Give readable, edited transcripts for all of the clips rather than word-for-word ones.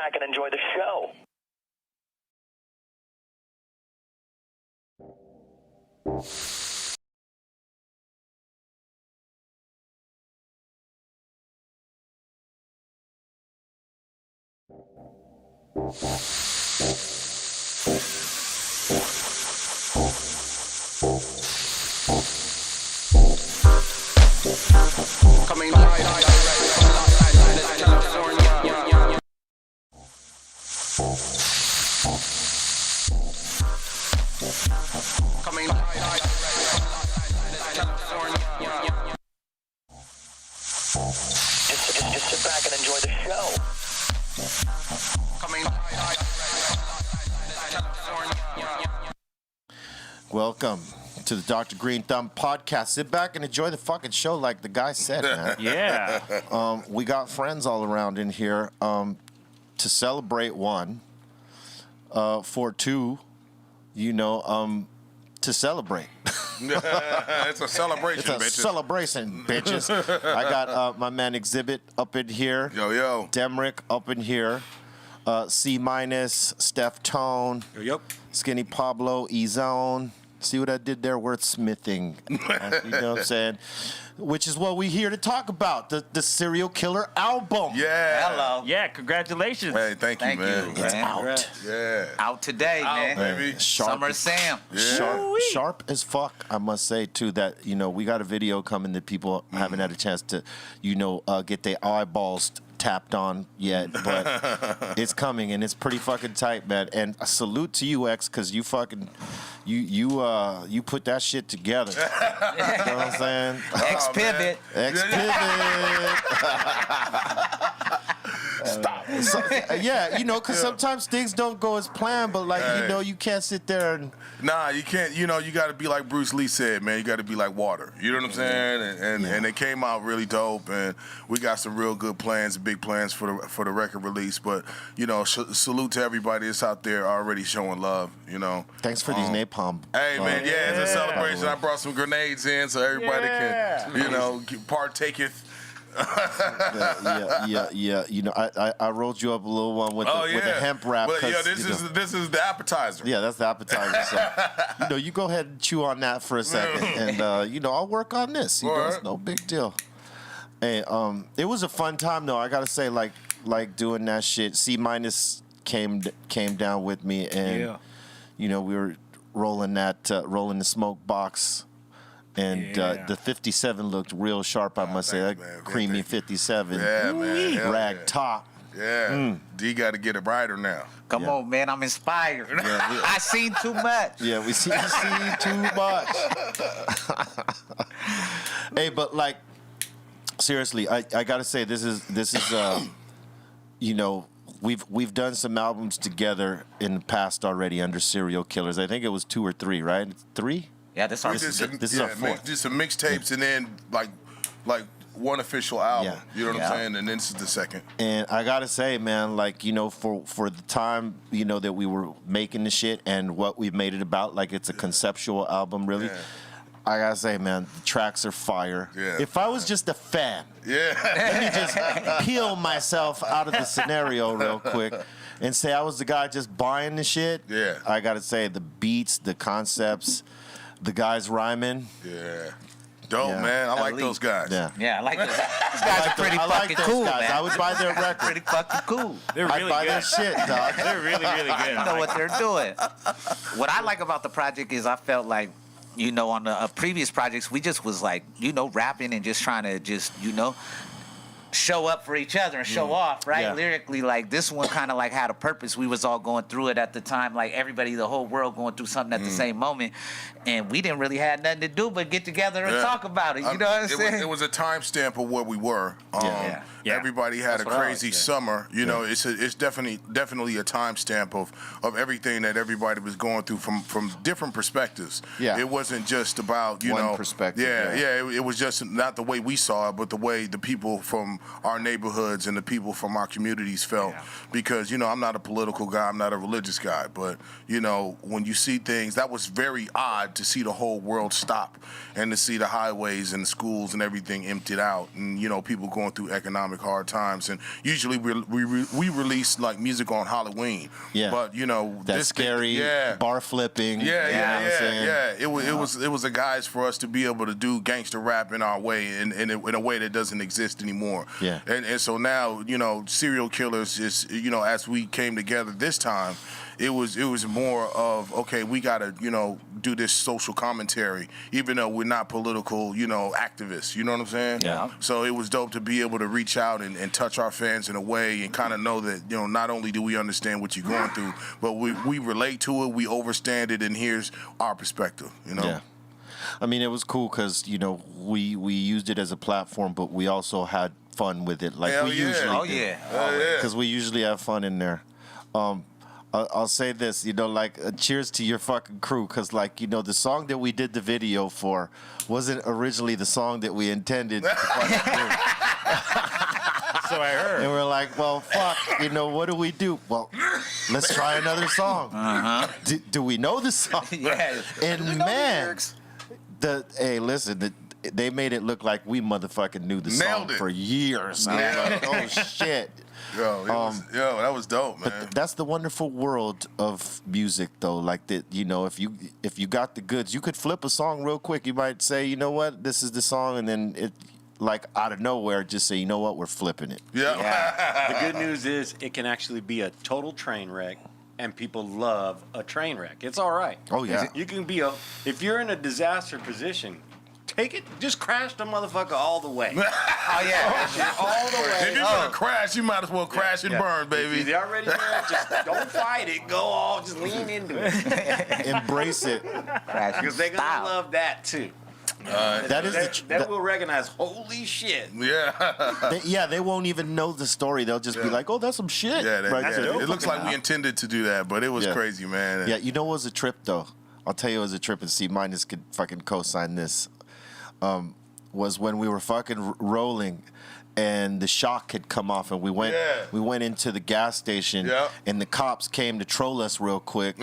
back and enjoy the show. Coming live from Los Angeles, California. Coming live from Los Angeles, California. Just sit back and enjoy the show. Coming live from California. Welcome to the Dr. Greenthumb Podcast. Sit back and enjoy the fucking show like the guy said, man. Yeah. We got friends all around in here to celebrate one, for two, to celebrate. It's a celebration, It's a bitches. celebration, bitches. I got my man Xzibit up in here. Yo. Demrick up in here. C-, Steph Tone. Yep. Skinny Pablo, E-Zone. See what I did there? Wordsmithing. You know what I'm saying? Which is what we're here to talk about, the Serial Killer album. Yeah. Hello. Yeah, congratulations. Hey, thank you, man. It's man. out. Yeah. Out today, man. baby. Summer Sam. Yeah. Sharp as fuck, I must say, too, that, we got a video coming that people haven't had a chance to, get their eyeballs tapped on yet, but it's coming, and it's pretty fucking tight, man. And a salute to you, X, because you fucking, you put that shit together. You know what I'm saying? X-Pivot. X-Pivot. Stop. Because sometimes things don't go as planned, but you can't sit there and. Nah, you can't. You got to be like Bruce Lee said, man. You got to be like water. You know what I'm saying? And it came out really dope, and we got some real good plans, big plans for the record release. But salute to everybody that's out there already showing love. Thanks for these napalm. Hey man, it's a celebration. I brought some grenades in so everybody can, partaketh. I rolled you up a little one with the hemp wrap. Well, this is the appetizer. Yeah, that's the appetizer. So, you go ahead and chew on that for a second, and I'll work on this. It's no big deal. Hey, it was a fun time though. I gotta say, like doing that shit. C- came down with me, and we were rolling the smoke box. And the 57 looked real sharp, I must say. That creamy 57. Yeah, man. Rag top. Yeah. D got to get it brighter now. Come on, man. I'm inspired. I seen too much. Yeah, we see too much. Hey, but seriously, I gotta say this is we've done some albums together in the past already under Serial Killers. I think it was 2 or 3, right? 3? Yeah, this our This is our fourth. Just some mixtapes and then like one official album. Yeah. You know what I'm saying? And then this is the second. And I gotta say, man, for the time, that we were making the shit and what we've made it about, it's a conceptual album, really. Yeah. I gotta say, man, the tracks are fire. Yeah. If I was just a fan, let me just peel myself out of the scenario real quick and say I was the guy just buying the shit. Yeah. I gotta say, the beats, the concepts, the guys rhyming. Yeah. Dope, Yeah. man. I like Elite. those guys. Yeah. Yeah, I like those. These guys are pretty I like fucking those cool, guys. man. I would buy their record. Pretty fucking cool. They're I'd really buy good. their shit, dog. They're really, really good. You know what they're doing. What I like about the project is I felt like, on the previous projects, we just was rapping and just trying to show up for each other and show off, right? Yeah. Lyrically, this one kind of had a purpose. We was all going through it at the time, everybody, the whole world going through something at the same moment, and we didn't really have nothing to do but get together and talk about it. You know what I'm saying? It was a timestamp of where we were. Yeah. Everybody had That's a what I crazy like, yeah. summer. It's definitely a timestamp of everything that everybody was going through from different perspectives. Yeah. It wasn't just about One perspective, Yeah. It was just not the way we saw it, but the way the people from our neighborhoods and the people from our communities felt. Because, you know, I'm not a political guy, I'm not a religious guy, but, you know, when you see things, that was very odd to see the whole world stop and to see the highways and the schools and everything emptied out and, you know, people going through economic hard times. And usually we release, like, music on Halloween. Yeah. But, you know, That this scary bar flipping. Yeah. It was a guise for us to be able to do gangster rap in our way, in a way that doesn't exist anymore. Yeah. And so now, you know, serial killers is, you know, as we came together this time, it was more of, okay, we gotta, you know, do this social commentary, even though we're not political, you know, activists. You know what I'm saying? Yeah. So it was dope to be able to reach out and touch our fans in a way and kind of know that, you know, not only do we understand what you're going through, but we relate to it, we understand it, and here's our perspective. You know. Yeah. I mean, it was cool because, you know, we used it as a platform, but we also had fun with it, like Hell we yeah. usually Oh, do. yeah. Because we usually have fun in there. I'll say this, you know, like, cheers to your fucking crew, because, like, you know, the song that we did the video for wasn't originally the song that we intended to fucking do. So I heard. And we're like, well, fuck, you know, what do we do? Well, let's try another song. Do we know the song? Yeah. And man, hey, listen, they made it look like we motherfucking knew the song Nailed it. for years. I was like, oh shit. Yo, that was dope, man. But that's the wonderful world of music, though. Like that, you know, if you got the goods, you could flip a song real quick. You might say, you know what, this is the song, and then it, like out of nowhere, just say, you know what, we're flipping it. Yeah. The good news is it can actually be a total train wreck, and people love a train wreck. It's all right. Oh yeah. You can be if you're in a disaster position, take it, just crash the motherfucker all the way. Oh, yeah. All the way. If you're gonna crash, you might as well crash and burn, baby. If you're already there, just don't fight it. Go all, just lean into it. Embrace it. Because they're going to love that too. That will recognize, holy shit. Yeah. They won't even know the story. They'll just be like, oh, that's some shit. Yeah, right there. it looks like we intended to do that, but it was crazy, man. Yeah, you know what was a trip, though? I'll tell you it was a trip, and see, Minus could fucking co-sign this. Was when we were fucking rolling, and the shock had come off, and we went into the gas station, and the cops came to troll us real quick.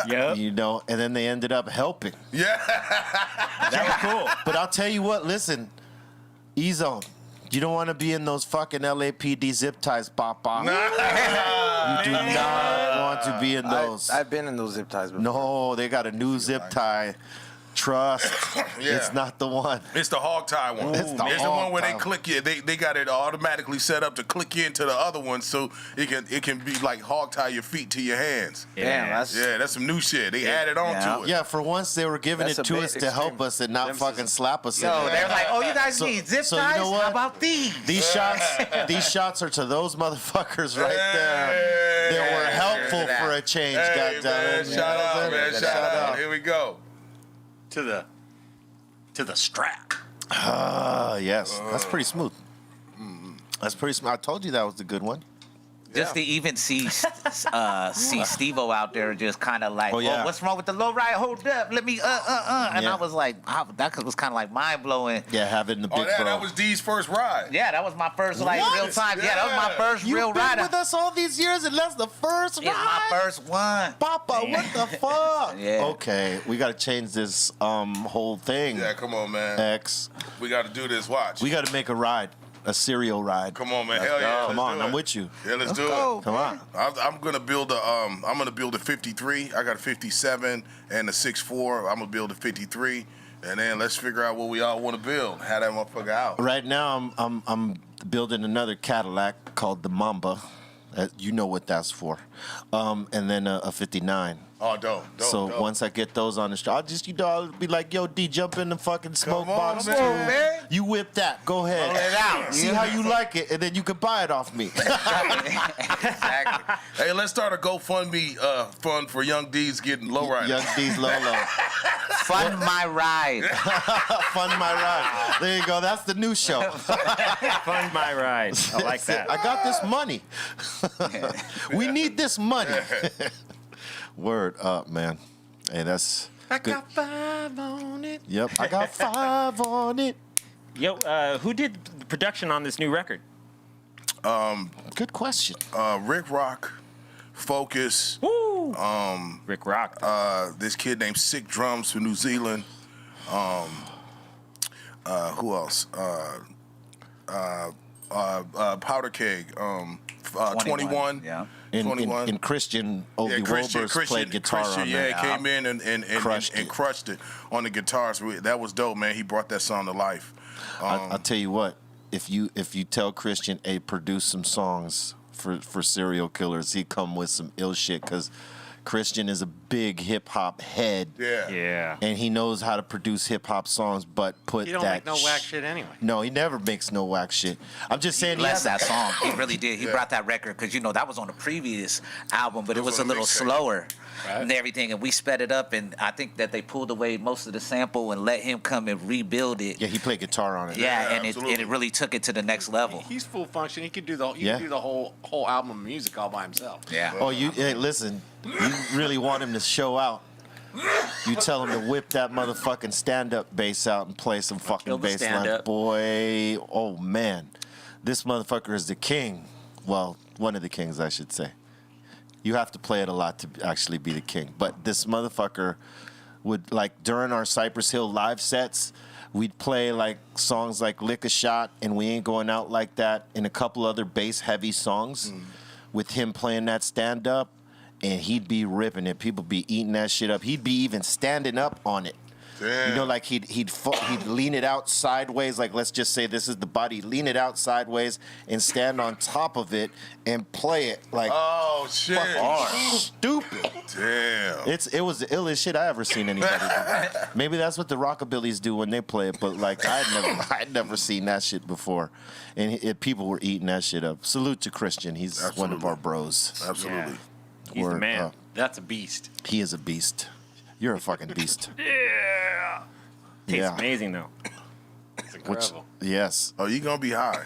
Yep. You know, and then they ended up helping. Yeah. That was cool. But I'll tell you what, listen, E-Zone, you don't want to be in those fucking LAPD zip ties, Papa. You do not want to be in those. I've been in those zip ties before. No, they got a new zip tie. Trust, it's not the one. It's the hog tie one. It's the one hog where tie. they click you. They got it automatically set up to click you into the other one, so it can be like hog tie your feet to your hands. Damn, That's some new shit. They added on to it. Yeah, for once they were giving That's it a to bit us to help extreme. us and not fucking slap us. Yo, in they're like, oh, you guys So- need zip so you ties? know what? How about these? These shots are to those motherfuckers right there. They were helpful for a change. Hey, man, goddammit. shout out, man. Shout out. Here we go. To the strap. Yes, that's pretty smooth. That's pretty smooth. I told you that was the good one. Just to even see Steve-O out there just kind of like, Oh, yeah. what's wrong with the low ride? Hold up, let me, And Yeah. I was like, that was kind of like mind-blowing. Yeah, having the big bro. That was D's first ride. Yeah, that was my first, like, What? real time. Yeah, that was my first You've real been ride. with us all these years, and that's the first It's ride? my first one. Papa, what the fuck? Yeah. Okay, we got to change this whole thing. Yeah, come on, man. X. We got to do this. Watch. We got to make a ride, a serial ride. Come on, man. Hell yeah. Come let's on, do I'm it. with you. Yeah, let's do go. it. Come on. I'm gonna build a 53. I got a 57 and a 6'4". I'm gonna build a 53, and then let's figure out what we all want to build. Have that motherfucker out. Right now, I'm building another Cadillac called the Mamba. You know what that's for. And then a 59. Oh, dope. So dope. once I get those on the street, I'll be like, yo, D, jump in the fucking smoke Come on, box. man. too. Come on, man. You whip that. Go ahead. Roll it out. See how you like it, and then you can buy it off me. Exactly. Hey, let's start a GoFundMe fund for Young D's getting low rider. Young D's Lolo. Fund my ride. Fund my ride. There you go. That's the new show. Fund my ride. I like that. I got this money. We need this money. Word up, man. Hey, that's I good. got 5 on it. Yep, I got 5 on it. Yo, who did the production on this new record? Good question. Rick Rock, Focus. Woo! Rick Rock. This kid named Sick Drums from New Zealand. Who else? Powder Keg. 21. Yeah. In Christian, Obi Wilbers played guitar on yeah, that. came in and crushed it on the guitars. That was dope, man. He brought that song to life. I'll tell you what. If you tell Christian, hey, produce some songs for serial killers, he come with some ill shit because Christian is a big hip hop head. Yeah. Yeah. And he knows how to produce hip hop songs, but put You don't that make no whack shit anyway. No, he never makes no whack shit. I'm just saying Bless that song. He really did. He brought that record because, you know, that was on the previous album, but it was a little slower and everything. And we sped it up. And I think that they pulled away most of the sample and let him come and rebuild it. Yeah, he played guitar on it. Yeah, and absolutely. it really took it to the next level. He's full function. He could do the Yeah. whole album of music all by himself. Yeah. Oh, hey, listen, you really want him to show out. You tell him to whip that motherfucking stand-up bass out and play some fucking Kill the bass line. stand-up. Boy, oh man. This motherfucker is the king. Well, one of the kings, I should say. You have to play it a lot to actually be the king. But this motherfucker would, like, during our Cypress Hill live sets, we'd play, like, songs like Lick a Shot and We Ain't Going Out Like That and a couple other bass-heavy songs with him playing that stand-up, and he'd be ripping it. People be eating that shit up. He'd be even standing up on it. Damn. You know, like he'd lean it out sideways. Like, let's just say this is the body. Lean it out sideways and stand on top of it and play it like Oh shit! stupid. Damn. It was the illest shit I ever seen anybody do. Maybe that's what the Rockabillys do when they play it, but like I'd never seen that shit before, and people were eating that shit up. Salute to Christian. He's one Absolutely. of our bros. Absolutely. He's the man. That's a beast. He is a beast. You're a fucking beast. Yeah. Tastes Yeah. amazing though. It's incredible. Yes. Oh, you gonna be high?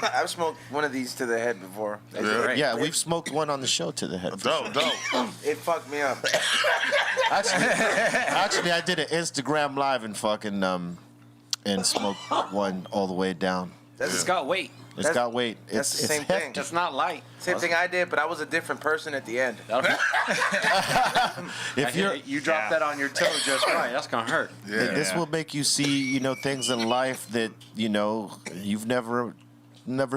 I've smoked one of these to the head before. Yeah. Yeah, we've smoked one on the show to the head. Dope. It fucked me up. Actually, I did an Instagram live and fucking and smoked one all the way down. It's got weight. It's got weight. That's It's the same thing. hefty. It's not light. Same thing I did, but I was a different person at the end. If you're, You drop that on your toe just right. That's gonna hurt. Yeah. this will make you see, things in life that you've never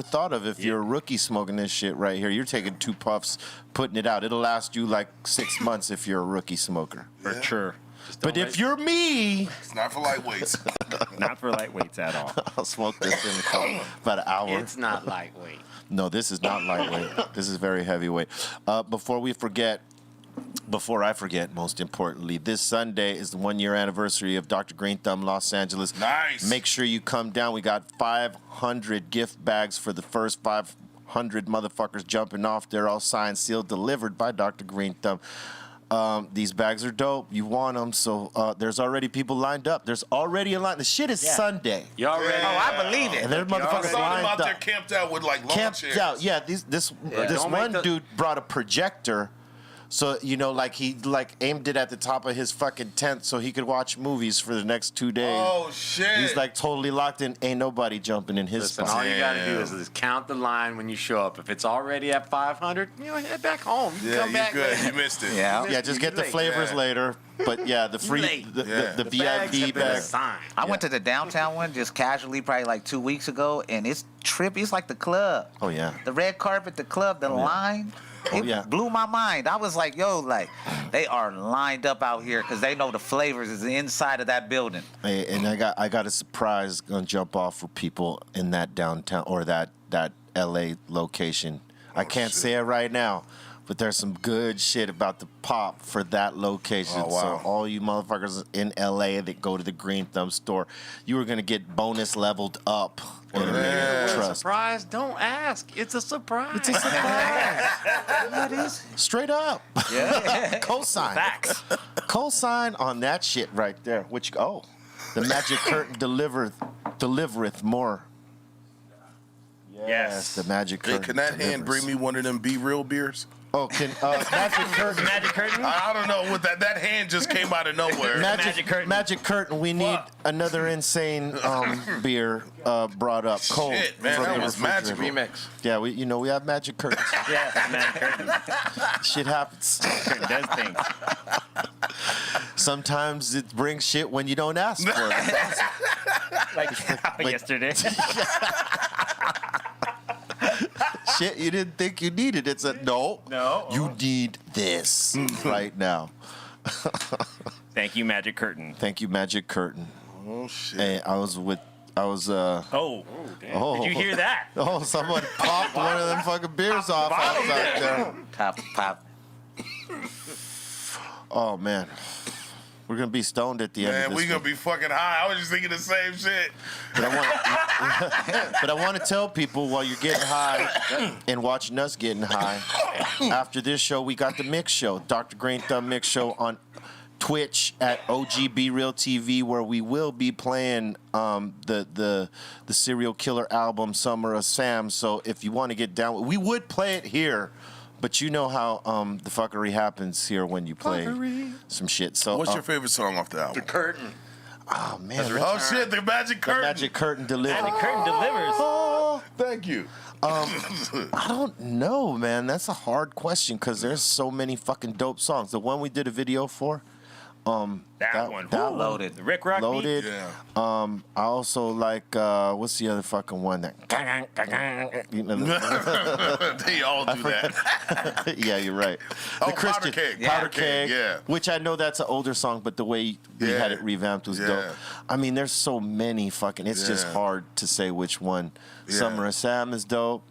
thought of. If you're a rookie smoking this shit right here, you're taking 2 puffs, putting it out. It'll last you like 6 months if you're a rookie smoker. For sure. But if you're me, It's not for lightweights. Not for lightweights at all. I'll smoke this in about an hour. It's not lightweight. No, this is not lightweight. This is very heavyweight. Before I forget, most importantly, this Sunday is the 1-year anniversary of Dr. Greenthumb, Los Angeles. Nice. Make sure you come down. We got 500 gift bags for the first 500 motherfuckers jumping off. They're all signed, sealed, delivered by Dr. Greenthumb. These bags are dope. You want them, so there's already people lined up. There's already a line. The shit is Sunday. You already. Oh, I believe it. And there's I motherfuckers saw them lined out there up. camped out with like lawn Camped chairs. out. Yeah, this Don't make one the- dude brought a projector. So, like he aimed it at the top of his fucking tent so he could watch movies for the next 2 days. Oh shit! He's like totally locked in. Ain't nobody jumping in his Listen, spot. all you gotta do Damn. is count the line when you show up. If it's already at 500, head back home. You yeah, come back you're good. later. You missed it. Yeah. Yeah, just get the late. flavors Yeah. later. But yeah, the free, late. the Yeah. VIP bags have been bag. assigned. I went to the downtown one just casually probably like 2 weeks ago, and it's trippy. It's like the club. Oh yeah. The red carpet, the club, the line. It yeah. blew my mind. I was like, yo, like, they are lined up out here because they know the flavors is inside of that building. Hey, and I got a surprise gonna jump off for people in that downtown or that LA location. I can't say it right now, but there's some good shit about the pop for that location. Oh, wow. So all you motherfuckers in LA that go to the Greenthumb store, you are gonna get bonus leveled up. Trust. Surprise? Don't ask. It's a surprise. It's a surprise. It is. Straight up. Yeah. Cosign. Facts. Cosign on that shit right there. The magic curtain delivereth more. Yes. The magic Hey, curtain. can that hand delivers. bring me one of them Be Real beers? Oh, Magic Curtain. Magic curtain. I don't know what that hand just came out of nowhere. Magic Curtain. We need another insane beer brought up cold. Shit, man, from that the was refrigerator. magic. Remix. Yeah, we have Magic Curtains. Yeah, magic curtain. Shit happens. Curtain does things. Sometimes it brings shit when you don't ask for it. Like yesterday. Shit you didn't think you needed. It's a no. You need this right now. Thank you, magic curtain. Thank you, Magic Curtain. Oh shit. Hey, I was Oh, oh, did you hear that? Oh, someone popped one of them fucking beers off outside there. Pop. Oh man. We're gonna be stoned at the end of Man, this. we gonna be fucking high. I was just thinking the same shit. But I want to tell people while you're getting high and watching us getting high. After this show, we got the Mix Show, Dr. Greenthumb Mix Show on Twitch at BREALTV, where we will be playing the serial killer album Summer of Sam. So if you want to get down, we would play it here. But you know how the fuckery happens here when you play some shit. So What's your favorite song off the album? The curtain. Oh man, Oh shit, the Magic the Curtain. Magic Curtain delivers. Magic curtain delivers. Oh, thank you. I don't know, man. That's a hard question because there's so many fucking dope songs. The one we did a video for, That one. that Woo. Loaded. The Rick Rock beat. Loaded. Yeah. I also like what's the other fucking one that? You know, They all do that. yeah, you're right. Oh, Powder Keg. Powder Keg. Yeah. Which I know that's an older song, but the way we Yeah. had it revamped was Yeah. dope. I mean, there's so many fucking. It's just Yeah. hard to say which one. Yeah. Summer of Sam is dope.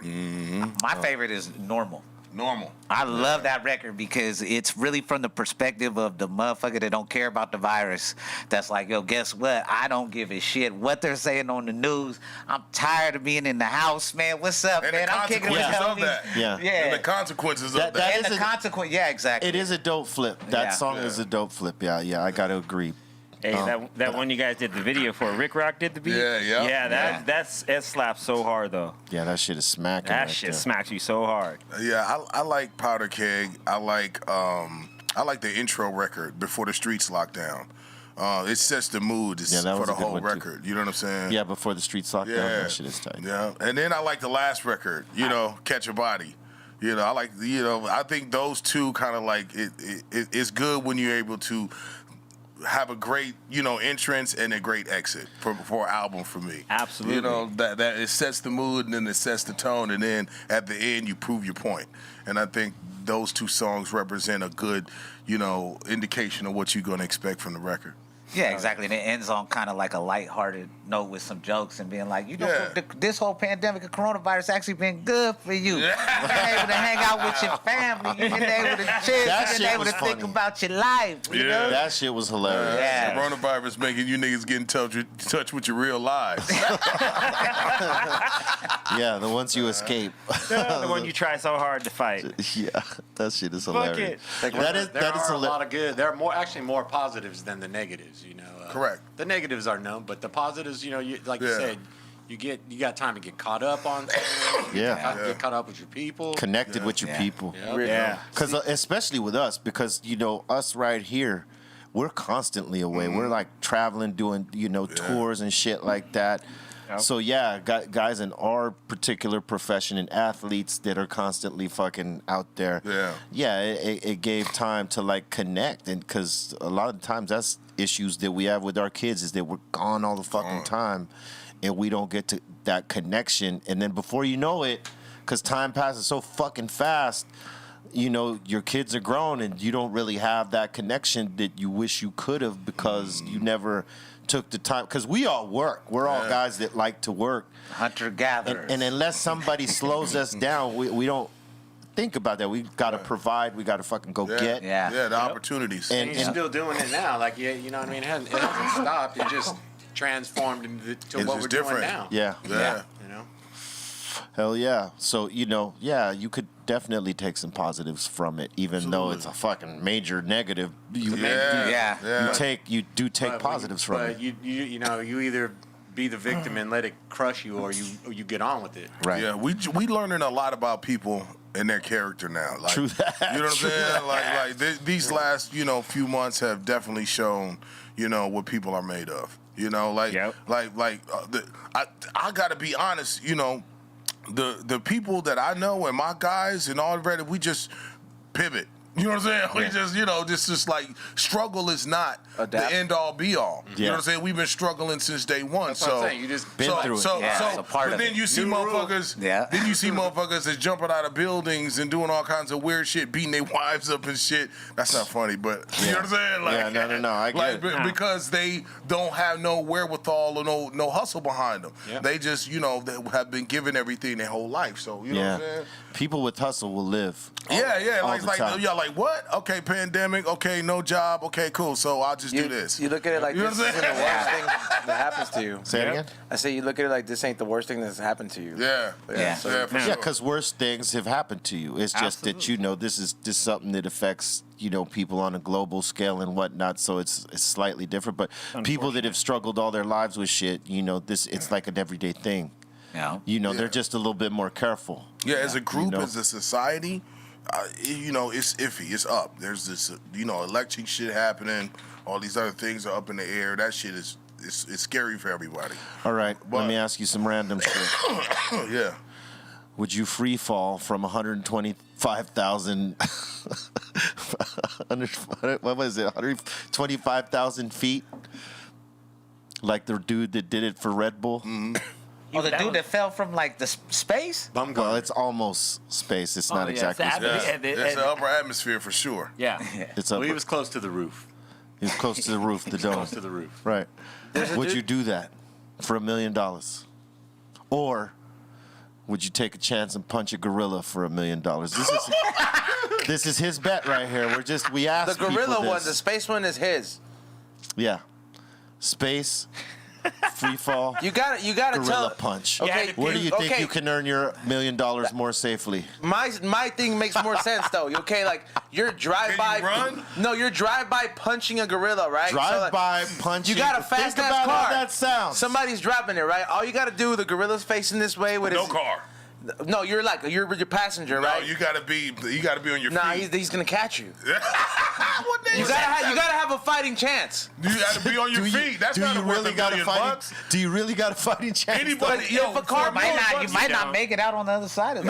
My favorite is Normal. Normal. I love that record because it's really from the perspective of the motherfucker that don't care about the virus. That's like, yo, guess what? I don't give a shit what they're saying on the news. I'm tired of being in the house, man. What's up, And man? the I'm kicking with consequences of homies. that. Yeah. Yeah. And the consequences That- of that that. And is the a- consequence, yeah, exactly. It is a dope flip. That Yeah. song is a dope flip. Yeah, I got to agree. Hey, that one you guys did the video for, Rick Rock did the beat? Yeah. Yeah, it slaps so hard, though. Yeah, that shit is smacking. That right shit there. smacks you so hard. Yeah, I like Powder Keg. I like the intro record Before the Streets Locked Down. It sets the mood Yeah, that for was the a good whole one, too. record. You know what I'm saying? Yeah, before the streets locked down, that shit is tight. Yeah, and then I like the last record. Catch a Body. I like. I think those two kind of like it's good when you're able to have a great, entrance and a great exit for an album for me. Absolutely. That it sets the mood and then it sets the tone and then at the end you prove your point. And I think those two songs represent a good, indication of what you're going to expect from the record. Yeah, exactly. And it ends on kind of like a lighthearted note with some jokes and being like, Yeah. this whole pandemic of coronavirus actually been good for you. You've been able to hang out with your family. You've been able to chill. That You've shit been able was to think funny. about your life. You know? That shit was hilarious. Yeah. Coronavirus making you niggas get in touch with your real lives. Yeah, the ones you escape. The one you try so hard to fight. Yeah, that shit is Fuck hilarious. it. That is There are a hilarious. lot of good. There are actually more positives than the negatives. Correct. The negatives are known, but the positives, you like you Yeah. said, you got time to get caught up on things. Yeah. Get caught up with your people. Connected with your Yeah. people. Yep. Yeah. Because especially with us, because us right here, we're constantly away. We're like traveling, doing tours and shit like that. Yep. So yeah, guys in our particular profession and athletes that are constantly fucking out there. Yeah. It gave time to like connect, and because a lot of times that's issues that we have with our kids is that we're gone all the fucking time, and we don't get to that connection, and then before you know it, because time passes so fucking fast. Your kids are grown and you don't really have that connection that you wish you could have because you never took the time. Because we all work. We're all guys that like to work. Hunter-gatherers. And unless somebody slows us down, we don't think about that. We got to provide. We got to fucking go get. Yeah. Yeah, the opportunities. And- And you're still doing it now. Like, you know what I mean? It hasn't stopped. It just transformed into It's what just we're different. doing now. Yeah. Yeah. You know? Hell yeah. So, you could definitely take some positives from it, even though it's a fucking major negative. You do take But positives from it. You either be the victim and let it crush you, or you get on with it. Right. Yeah, we learning a lot about people in their character now. Like, True that. You know what I'm True saying? that. These last, few months have definitely shown, what people are made of. Yep. I gotta be honest, the people that I know and my guys and already, we just pivot. You know what I'm saying? We just like struggle is not Adapt. the end all be all. You know Yeah. what I'm saying? We've been struggling since day one. That's what I'm saying. You just been through it. Yeah, it's a part but of then it. you see New rule. motherfuckers. Yeah. Then you see motherfuckers that's jumping out of buildings and doing all kinds of weird shit, beating their wives up and shit. That's not funny, but you know what I'm saying? Like, Yeah, no, I get it. because they don't have no wherewithal or no hustle behind them. Yeah. They just they have been given everything their whole life. So you know what I'm saying? People with hustle will live. Yeah, all the time. like what? Okay, pandemic. Okay, no job. Okay, cool. So I'll just do this. You look at it like You know this what I'm isn't the saying? worst thing that happens to you. Say it again? I say you look at it like this ain't the worst thing that's happened to you. Yeah, Yeah. for Yeah, sure. because worse things have happened to you. It's just that this is something that affects people on a global scale and whatnot. So it's slightly different. But people that have struggled all their lives with shit, it's like an everyday thing. Yeah. They're just a little bit more careful. Yeah, as a group, know. as a society, it's iffy. It's up. There's this, election shit happening. All these other things are up in the air. That shit is it's scary for everybody. All right, But- let me ask you some random shit. Yeah. Would you free fall from 125,000? What was it? 125,000 feet? Like the dude that did it for Red Bull? Mm-hmm. Oh, the dude that fell from like the space? Well, it's almost space. It's not exactly it's space. It's the upper atmosphere for sure. Yeah. It's Well, up. he was close to the roof. He was close to the roof, the dome. Close to the roof. Right. Would you do that for $1 million? Or would you take a chance and punch a gorilla for $1 million? This is his bet right here. We asked The gorilla people one, this. the space one is his. Yeah. Space, free fall, You got to gorilla tell. punch. Okay, Where do you think okay. you can earn your $1 million more safely? My thing makes more sense though. Okay, like you're drive-by. Can you run? No, you're drive-by punching a gorilla, right? Drive-by punching. You got a Think fast-ass about car. how that sounds. Somebody's dropping it, right? All you got to do, the gorilla's facing this way with No his. car. No, you're your passenger, No, right? you gotta be on your Nah, feet. he's gonna catch you. What the You gotta have a fighting chance. You gotta be on your feet. That's do not you worth really $1 got a million fighting? bucks. Do you really got a fighting chance? Anybody, But yo, if a car for $1 million You bucks, might not make it out on the other side of that.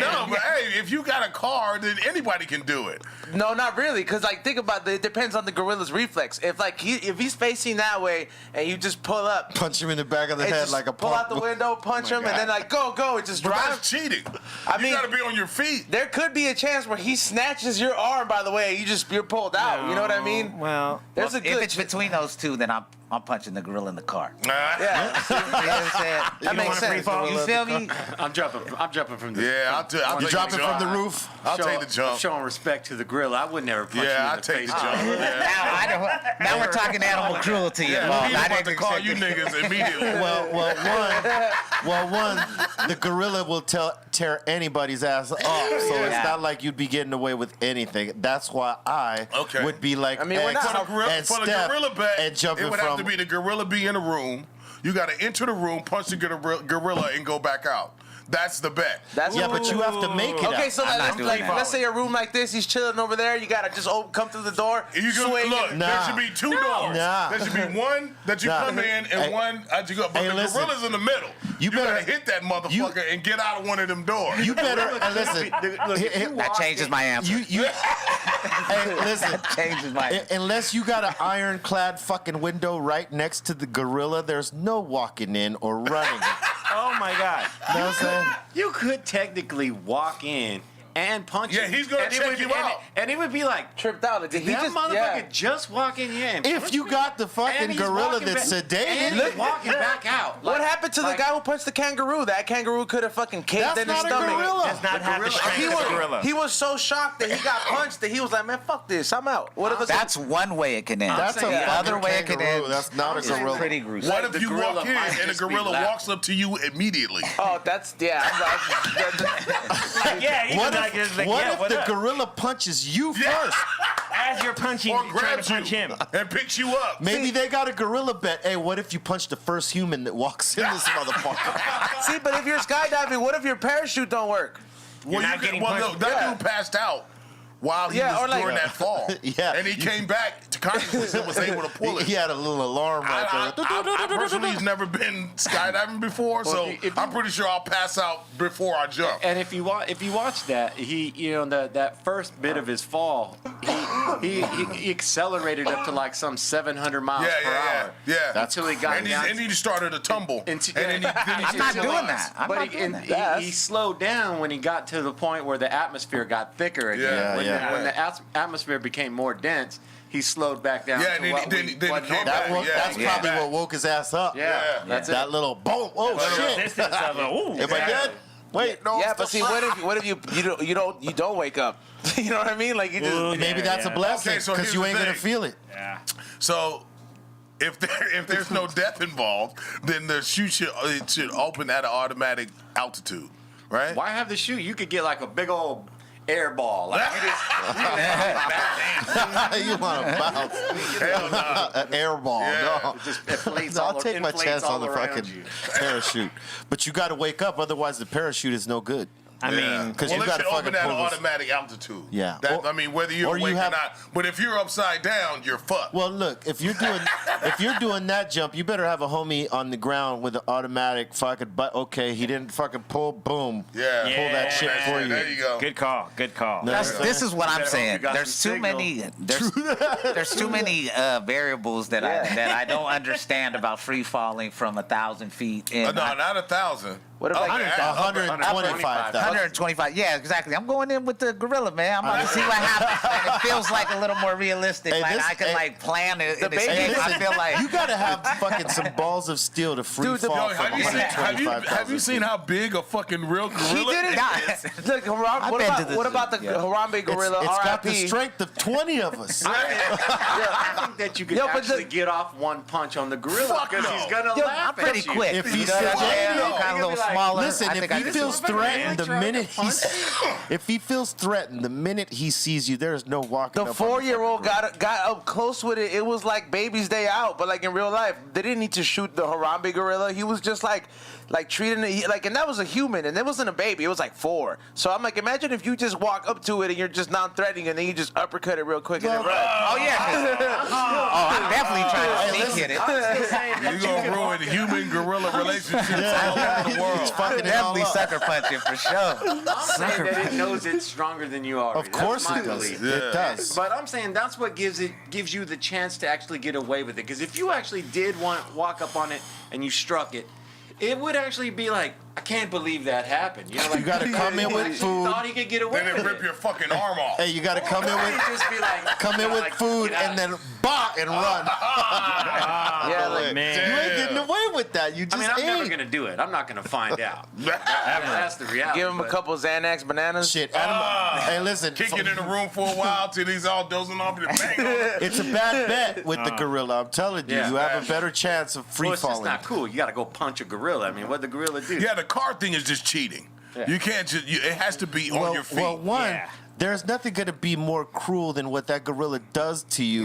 No, but hey, if you got a car, then anybody can do it. No, not really, because like think about it. It depends on the gorilla's reflex. If if he's facing that way and you just pull up, Punch him in the back of the it head just like a pull out the window, punch him, and then like go, it just But drive. that's cheating. I You mean- gotta be on your feet. There could be a chance where he snatches your arm. By the way, you're pulled out. You know what I mean? Well, There's a If good. it's between those two, then I'm punching the gorilla in the car. Yeah, You know what I'm saying? that makes sense. You feel me? I'm jumping from the. Yeah, I'll You take drop the it jump. from the roof. I'll take the jump. I'm showing respect to the gorilla. I would never punch Yeah, you I'll in the take face. the jump. Yeah. Now we're talking animal cruelty Yeah, involved. Peter I about to didn't call expect you it. niggas immediately. One, the gorilla will tear anybody's ass up. So it's Yeah. not like you'd be getting away with anything. That's why I Okay. would be like I mean, we're X not- and For the Steph gorilla bet, and jumping it would have from. to be the gorilla be in a room. You got to enter the room, punch the gorilla, and go back out. That's the bet. That's Yeah, but you have to make it. Okay, out. so I'm not doing that. let's say a room like this, he's chilling over there. You gotta just come through the door, You can swing. look. and- Nah. There should be two doors. Nah. There should be one that you Nah. come in and Hey. one as you go. But Hey, the listen. gorilla's in the middle. You gotta better- hit that motherfucker and get out of one of them doors. You better and listen. Look, if you That changes my answer. Hey, listen. Changes my Unless you got an ironclad fucking window right next to the gorilla, there's no walking in or running. oh my God. You know what I'm saying? You could technically walk in and punch Yeah, him. he's gonna and it check would- you and- out. And it would be like, tripped out. Did he that just? motherfucker Yeah. just walking in. If you got the fucking And he's gorilla walking that's back- sedated, and he's walking back out. What Like- happened to the like- guy who punched the kangaroo? That kangaroo could have fucking caved that's in his not a stomach. gorilla. Does not have the gorilla- strength He of a was, gorilla. he was so shocked that he got punched that he was like, man, fuck this, I'm out. What if it's That's one way it can end. That's a the fucking other way it can kangaroo. end. That's not a is gorilla. pretty gruesome. What if the you gorilla walk in might and the just be gorilla loud. walks up to you immediately? Oh, that's yeah. Yeah, he's What like, if, like, what yeah, if what the up? gorilla punches you Yeah. first? As you're punching, Or trying to grabs punch you him. and picks you up. Maybe they got a gorilla bet. Hey, what if you punch the first human that walks in this motherfucker? See, but if you're skydiving, what if your parachute don't work? Well, not getting punched. that dude passed out while he was during that fall. Yeah. And he came back to consciousness and was able to pull it. He had a little alarm right there. I personally have never been skydiving before, so I'm pretty sure I'll pass out before I jump. And if you watch that, that first bit of his fall, he accelerated up to like some 700 miles per hour. Yeah. Until he got down. And he started to tumble. I'm I'm not doing that. I'm not doing that. He slowed down when he got to the point where the atmosphere got thicker again. When the atmosphere became more dense, he slowed back down. Yeah, to and what then he came back. That's probably what woke his ass up. Yeah. That's that little boom. Oh shit! Resistance of a, ooh, Am I dead? Wait, no. Yeah, but see, what if you don't wake up? You know what I mean? Like you just Maybe that's a blessing Okay, so because here's you the ain't gonna thing. feel it. Yeah. So if there's no death involved, then the chute should open at an automatic altitude, right? Why have the chute? You could get like a big old air ball. Like you You want to bounce? Hell no. An air ball? Yeah. No. just inflates I'll all, take my inflates chance all on the around fucking you. parachute. But you got to wake up, otherwise the parachute is no good. I mean, because well, you it got to should fucking open at an pull this. automatic altitude. Yeah. I mean, whether you're or you awake have- or not. But if you're upside down, you're fucked. Well, look, if you're doing that jump, you better have a homie on the ground with an automatic fucking butt. Okay, he didn't fucking pull. Boom. Yeah. Pull that shit for you. There you go. good call. Good call. No. This is what I'm Better hope saying. you got There's some too many. There's too many variables that I don't understand about free falling from 1,000 feet. And No, not 1,000. What if, like, 125,000. 125. Yeah, exactly. I'm going in with the gorilla, man. I'm about to see what happens. Man. It feels like a little more realistic. Hey, like this- I can hey, like plan it. the and baby- escape. I feel like You gotta have fucking some balls of steel to free fall from Have you seen 125,000 how big a fucking real gorilla he did it. Guys. Look, what about the Harambe gorilla? It's got the RIP? strength of 20 of us. I think that you could Yo, but actually the- get off one punch on the gorilla Fuck because no. he's gonna Yo, laugh I'm pretty at you. quick. If You he's know what I'm saying? no. I'm kind of a little You're gonna be like, smaller. Listen, I if think I he can feels do it. threatened the trying to minute he sees you, there is no walking The up on 4-year-old fucking got up close with it. It was like baby's day out, but like in real life, they didn't need to shoot the Harambe gorilla. He was just like treating it like, and that was a human, and it wasn't a baby. It was like 4. So I'm like, imagine if you just walk up to it and you're just non-threatening, and then you just uppercut it real quick and then run. Oh yeah. 'Cause- I'm definitely trying to sneak hit it. You're gonna ruin human gorilla relationships all over the world. fucking it all Definitely up. sucker punching for sure. I'm saying that it knows it's stronger than you are. Of course That's it my does. belief. It does. But I'm saying that's what gives you the chance to actually get away with it. Because if you actually did walk up on it and you struck it, it would actually be like, I can't believe that happened. You know, like You gotta come in with he food. thought he could get away Then with it rip it. your fucking arm off. Hey, you gotta come in Or with he'd just be like, come in with like, food get out. and then bah and run. Yeah, like, man. You ain't getting away with that. You I just mean, I'm never ain't. gonna do it. I'm not gonna find out. That's the reality. give him a but- couple Xanax bananas. Shit, animal. Hey, listen. Kick it in the room for a while till he's all dozing off and bang on it. It's a bad bet with the gorilla. I'm telling you, Yeah. you have a better chance of free Well, it's just falling. not cool. You gotta go punch a gorilla. I mean, what the gorilla do? Yeah, the car thing is just cheating. You can't just. It has to be on your feet. Well, one, Yeah. there's nothing going to be more cruel than what that gorilla does to you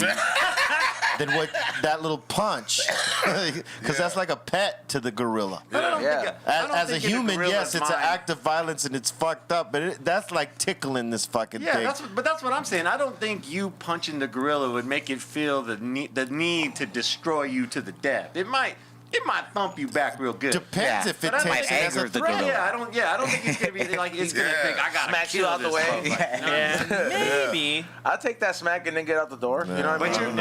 than what that little punch. Because that's like a pet to the gorilla. But I don't Yeah. think, I don't As a think in human, gorilla's yes, it's an mind- act of violence and it's fucked up, but that's like tickling this fucking Yeah, thing. that's what I'm saying. I don't think you punching the gorilla would make it feel the need to destroy you to the death. It might thump you back real good. Depends Yeah. if it But I takes might it as a anger the threat. gorilla. I don't think it's gonna be like it's gonna Yeah. think I gotta Smack you kill out the this way. motherfucker. Yeah, maybe. I'll take that smack and then get out the door. You know what I mean?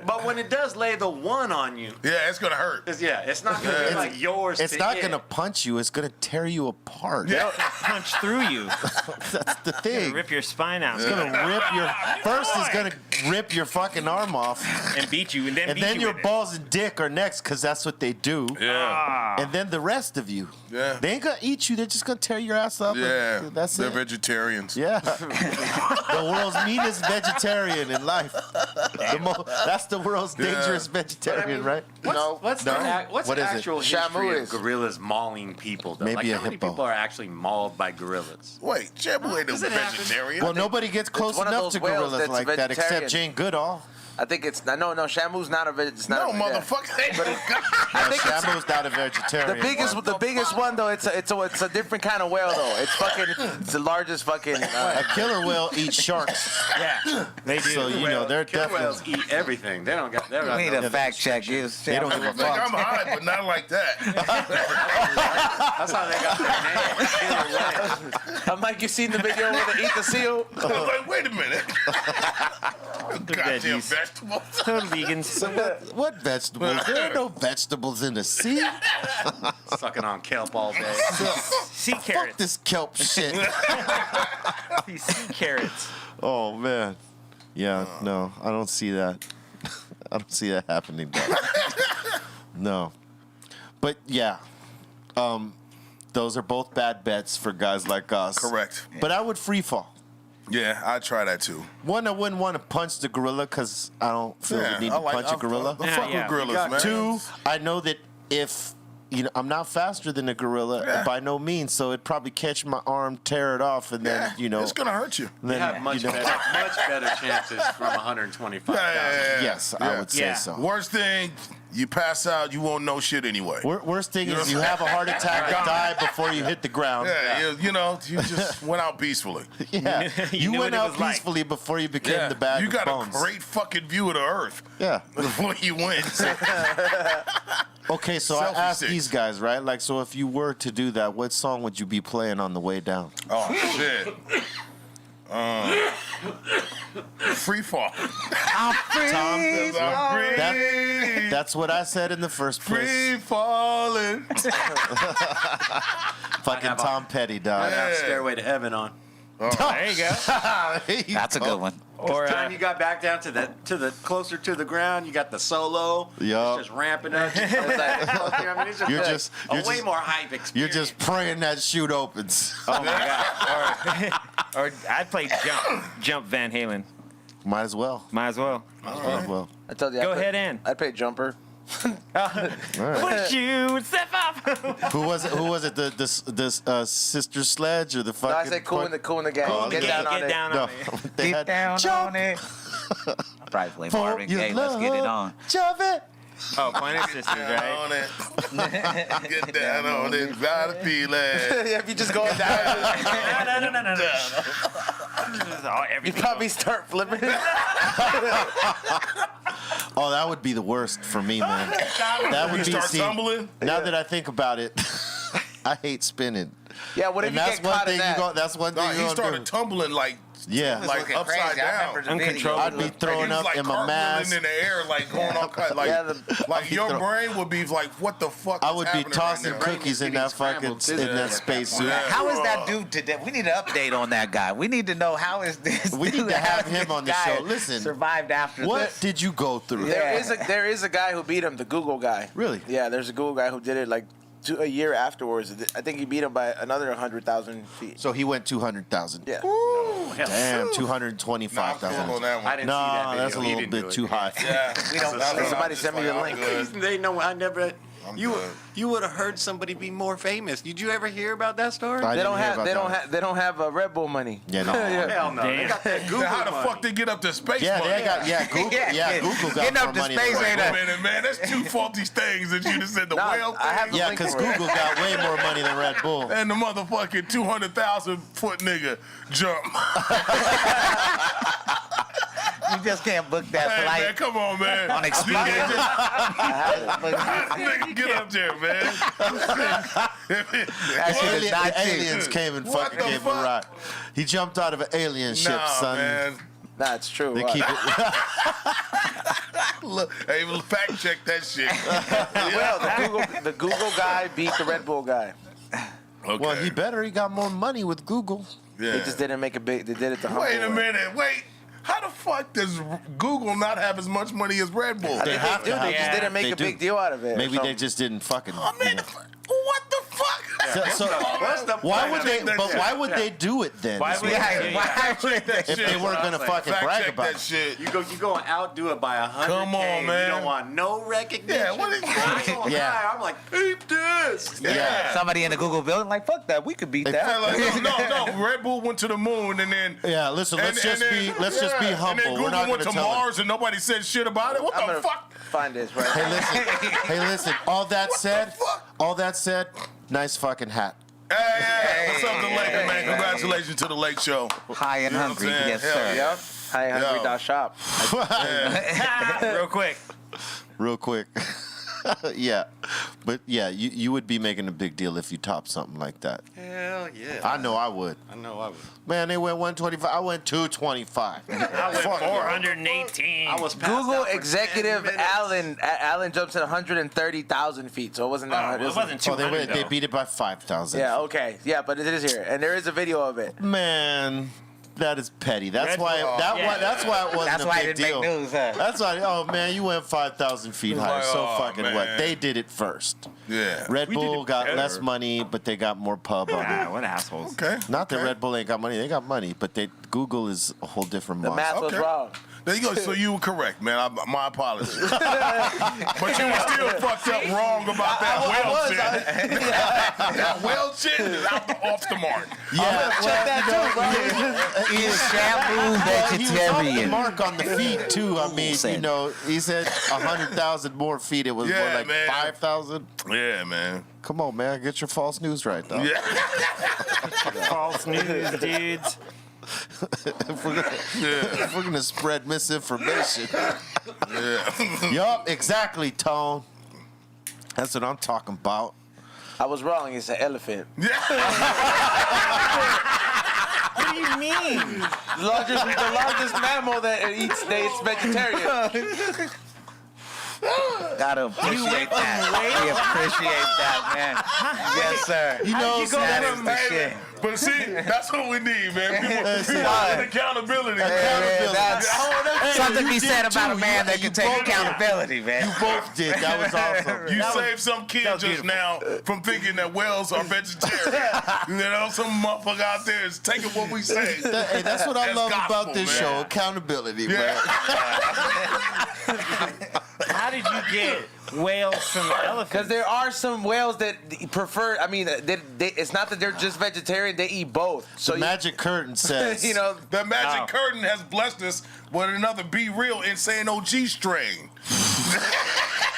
But when it does lay the one on you, Yeah, it's gonna hurt. it's not gonna be like yours. It's to not hit. going to punch you. It's going to tear you apart. Punch through you. That's the thing. Rip your spine out. It's going to rip your... First, it's going to rip your fucking arm off. And beat you. And then And beat then you your with it. balls and dick are next because that's what they do. Yeah. And then the rest of you. Yeah. They ain't going to eat you. They're just going to tear your ass up. Yeah. And that's They're it. vegetarians. Yeah. The world's meanest vegetarian in life. That's the world's dangerous vegetarian, right? What's No? what's What the is it? actual Shamu history of is. gorillas mauling people? Though? Maybe like, a how many hippo. people are actually mauled by gorillas? Wait, Shamu ain't no Does it happen? vegetarian. Well, nobody gets close one of enough those to whales gorillas that's like that except vegetarian. Jane Goodall. I think it's no. Shamu's not a vegetarian. No, motherfucker. I think it's Shamu's not a vegetarian. the biggest one though. It's a different kind of whale though. It's the largest fucking. A killer whale eats sharks. Yeah, they do. So you know they're Killer whales definitely. eat everything. They don't got. They We don't need got a fact check. They don't give a Like, I'm fuck. high, but not like that. That's how they got their name. Killer whale. I'm like, you seen the video where they eat the seal? I was like, wait a minute. Goddamn veggies. vegetables. Total vegans. What vegetables? There are no vegetables in the sea. Sucking on kelp all day. Sea Fuck carrots. this kelp shit. These sea carrots. Oh man. Yeah, no, I don't see that. I don't see that happening. Though. No. But yeah. Those are both bad bets for guys like us. Correct. But I would free fall. Yeah, I'd try that too. One, I wouldn't want to punch the gorilla because I don't feel the need to punch a gorilla. I fuck Yeah, with gorillas, got man. Two, I know that if I'm not faster than a gorilla by no means, so it'd probably catch my arm, tear it off, and then it's gonna hurt you. then, You have much better chances from 125,000. Yes, I would say Yeah. so. Worst thing, you pass out, you won't know shit anyway. Worst thing is you have a heart attack and die before you hit the ground. Yeah, you just went out peacefully. Yeah, You you knew went what it out was like. peacefully before you became Yeah, the bag you of got bones. a great fucking view of the earth Yeah. before you went. Okay, so I Selfie asked sticks. these guys, right? Like, so if you were to do that, what song would you be playing on the way down? Oh shit. Free fall. Tom, that's what I said in the first place. Free falling. Fucking Tom Petty, dog. I have Stairway to Heaven on. There you go. That's a good one. Or Time you got back down to the closer to the ground, you got the solo. Yup. It's just ramping up. It's just You're just- a you're way just- more hype experience. You're just praying that chute opens. oh my god. Or I'd play Jump Van Halen. Might as well. Might as well. Might as well. I told you. Go ahead in. I'd play Jumper. Push you, step up. Who was it? The Sister Sledge or the No, fucking? I said cool in the gang. Cool in the Get down on Get it. down No, on it. they Get had down jump on it. I'll probably play for Marvin your Gaye. Let's get it love. on. Jump it. Oh, Pointer Sisters, right? On it. Get down on it. Gotta feel it. Yeah, if you just go down, No. Oh, you everything. probably start flipping. Oh, that would be the worst for me, man. That would You be start see, tumbling? Now that I think about it, I hate spinning. Yeah, what if And you that's get one caught in thing that? you go. That's one thing No, you he gonna started do. tumbling like Yeah, Looking upside crazy. I down. remember the video. I'd be throwing He was up like in my cartwheeling mask. in the air, like going all kinds. Like, Yeah, like your throw- brain would be like, what the fuck? I is would be happening tossing right now? cookies in getting that fucking scrambled, too. in that Yeah. spacesuit. Yeah. How is that dude today? We need an update on that guy. We need to know how is this. We need dude, to how have is him this on the guy show. Listen, survived after What this. did you go through? There is a guy who beat him, the Google guy. Really? Yeah, there's a Google guy who did it like a year afterwards. I think he beat him by another 100,000 feet. So he went 200,000. Yeah. Damn, Nah, I'm 225,000. cool on that I one. didn't see that No, video. that's a He little didn't bit do it. too high. Yeah. We don't- Somebody send me the link. They know I never. I'm You good. you would have heard somebody be more famous. Did you ever hear about that story? I They didn't don't hear have about they that don't one. have they don't have Red Bull money. Yeah, no. Hell no. They Damn. got that Google How the money. fuck they get up to space? Yeah, money? they got Google. Yeah, Google got Getting up more to money. space than ain't Wait Red a Bull. minute, man. That's two faulty things that you just said. The Nah, whale I have thing the Yeah, link because for it. Google got way more money than Red Bull. and the motherfucking 200,000 foot nigga jump. You just can't book that Hey, flight man, come on, man. on Expedia. Nigga, get up there, man. That shit is Alien, not the cheap. aliens came and What fucking the gave him a fuck? ride. He jumped out of an alien ship, Nah, son. man. Nah, it's true. They What? keep it. Look, hey, fact check that shit. Well, the Google guy beat the Red Bull guy. Okay. Well, he better. He got more money with Google. Yeah. They just didn't make a big. They did it the humble Wait a way. minute. Wait. How the fuck does Google not have as much money as Red Bull? They have They to have just it. didn't make They a do. big deal out of it. Maybe So- they just didn't fucking. I mean, what the fuck? So why would they? But why would they do it then? Why would If they weren't gonna fucking brag about that it? shit. You go and outdo it by 100K. Come on, man. You don't want no recognition. Yeah, what is that? Yeah. I'm like, peep this. Yeah. Somebody in the Google building like, fuck that, we could beat They- that. Like, no. Red Bull went to the moon, and then Yeah, listen. Let's just be And humble. then We're Google not went gonna to tell them. Mars, and nobody said shit about it. What I'm the gonna fuck? find this right. Hey, listen. All that said, nice fucking hat. Hey, what's up, the Lake, man? Congratulations to the Lake Show. High and You know what I'm hungry, saying? yes, Hell sir. Yep. HighHungry.shop. Real quick. Yeah, but yeah, you would be making a big deal if you top something like that. Hell yeah. I know I would. I know I would. Man, they went 125. I went 225. I went Fuck yeah. 418. I was passed Google out for 10 executive minutes. Allen jumps at 130,000 feet, so it wasn't that. It wasn't 200. They beat it by 5,000. Yeah, okay. Yeah, but it is here. And there is a video of it. Man, that is petty. That's Red why. Bull. That's why it wasn't That's a why big it didn't deal. make news, huh? That's why. Oh man, you went 5,000 feet higher. Like, So oh, fucking man. what? They did it first. Yeah. Red We did Bull it got better. less money, but they got more pub on it. What assholes. Okay. Not that okay. Red Bull ain't got money. They got money, but Google is a whole different The monster. math was Okay. wrong. There you go. So you were correct, man. My apologies. But you were still fucked up wrong about that whale shit. That whale shit is off the mark. Yeah, Check that too, bro. Is shampoo He was off the vegetarian? mark on the feet too. I mean, Said. you know, he said 100,000 more feet. It was more Yeah, like man. 5,000. Yeah, man. Come on, man, get your false news right, though. Yeah. False news, dudes. if we're gonna spread misinformation. Yeah. Yup, exactly, Tone. That's what I'm talking about. I was wrong. It's an elephant. What do you mean? The largest mammal that eats vegetarian. Gotta appreciate that. We appreciate that, man. Yes, sir. You know, That is the Hey, shit. but see, that's what we need, man. People with accountability. That's something to be you said did about a too. man that You can take both- accountability, man. you both did. That was awesome. You saved some kid just now from thinking that whales are vegetarian. You know, some motherfucker out there is taking what we say. Hey, that's what I That's love gospel, about this man. show. Accountability, Yeah. How did you get whales from elephants? Because there are some whales that prefer. I mean, it's not that they're just vegetarian; they eat both. So The magic curtain says, you know, The magic Wow. curtain has blessed us with another Be Real Insane OG strain.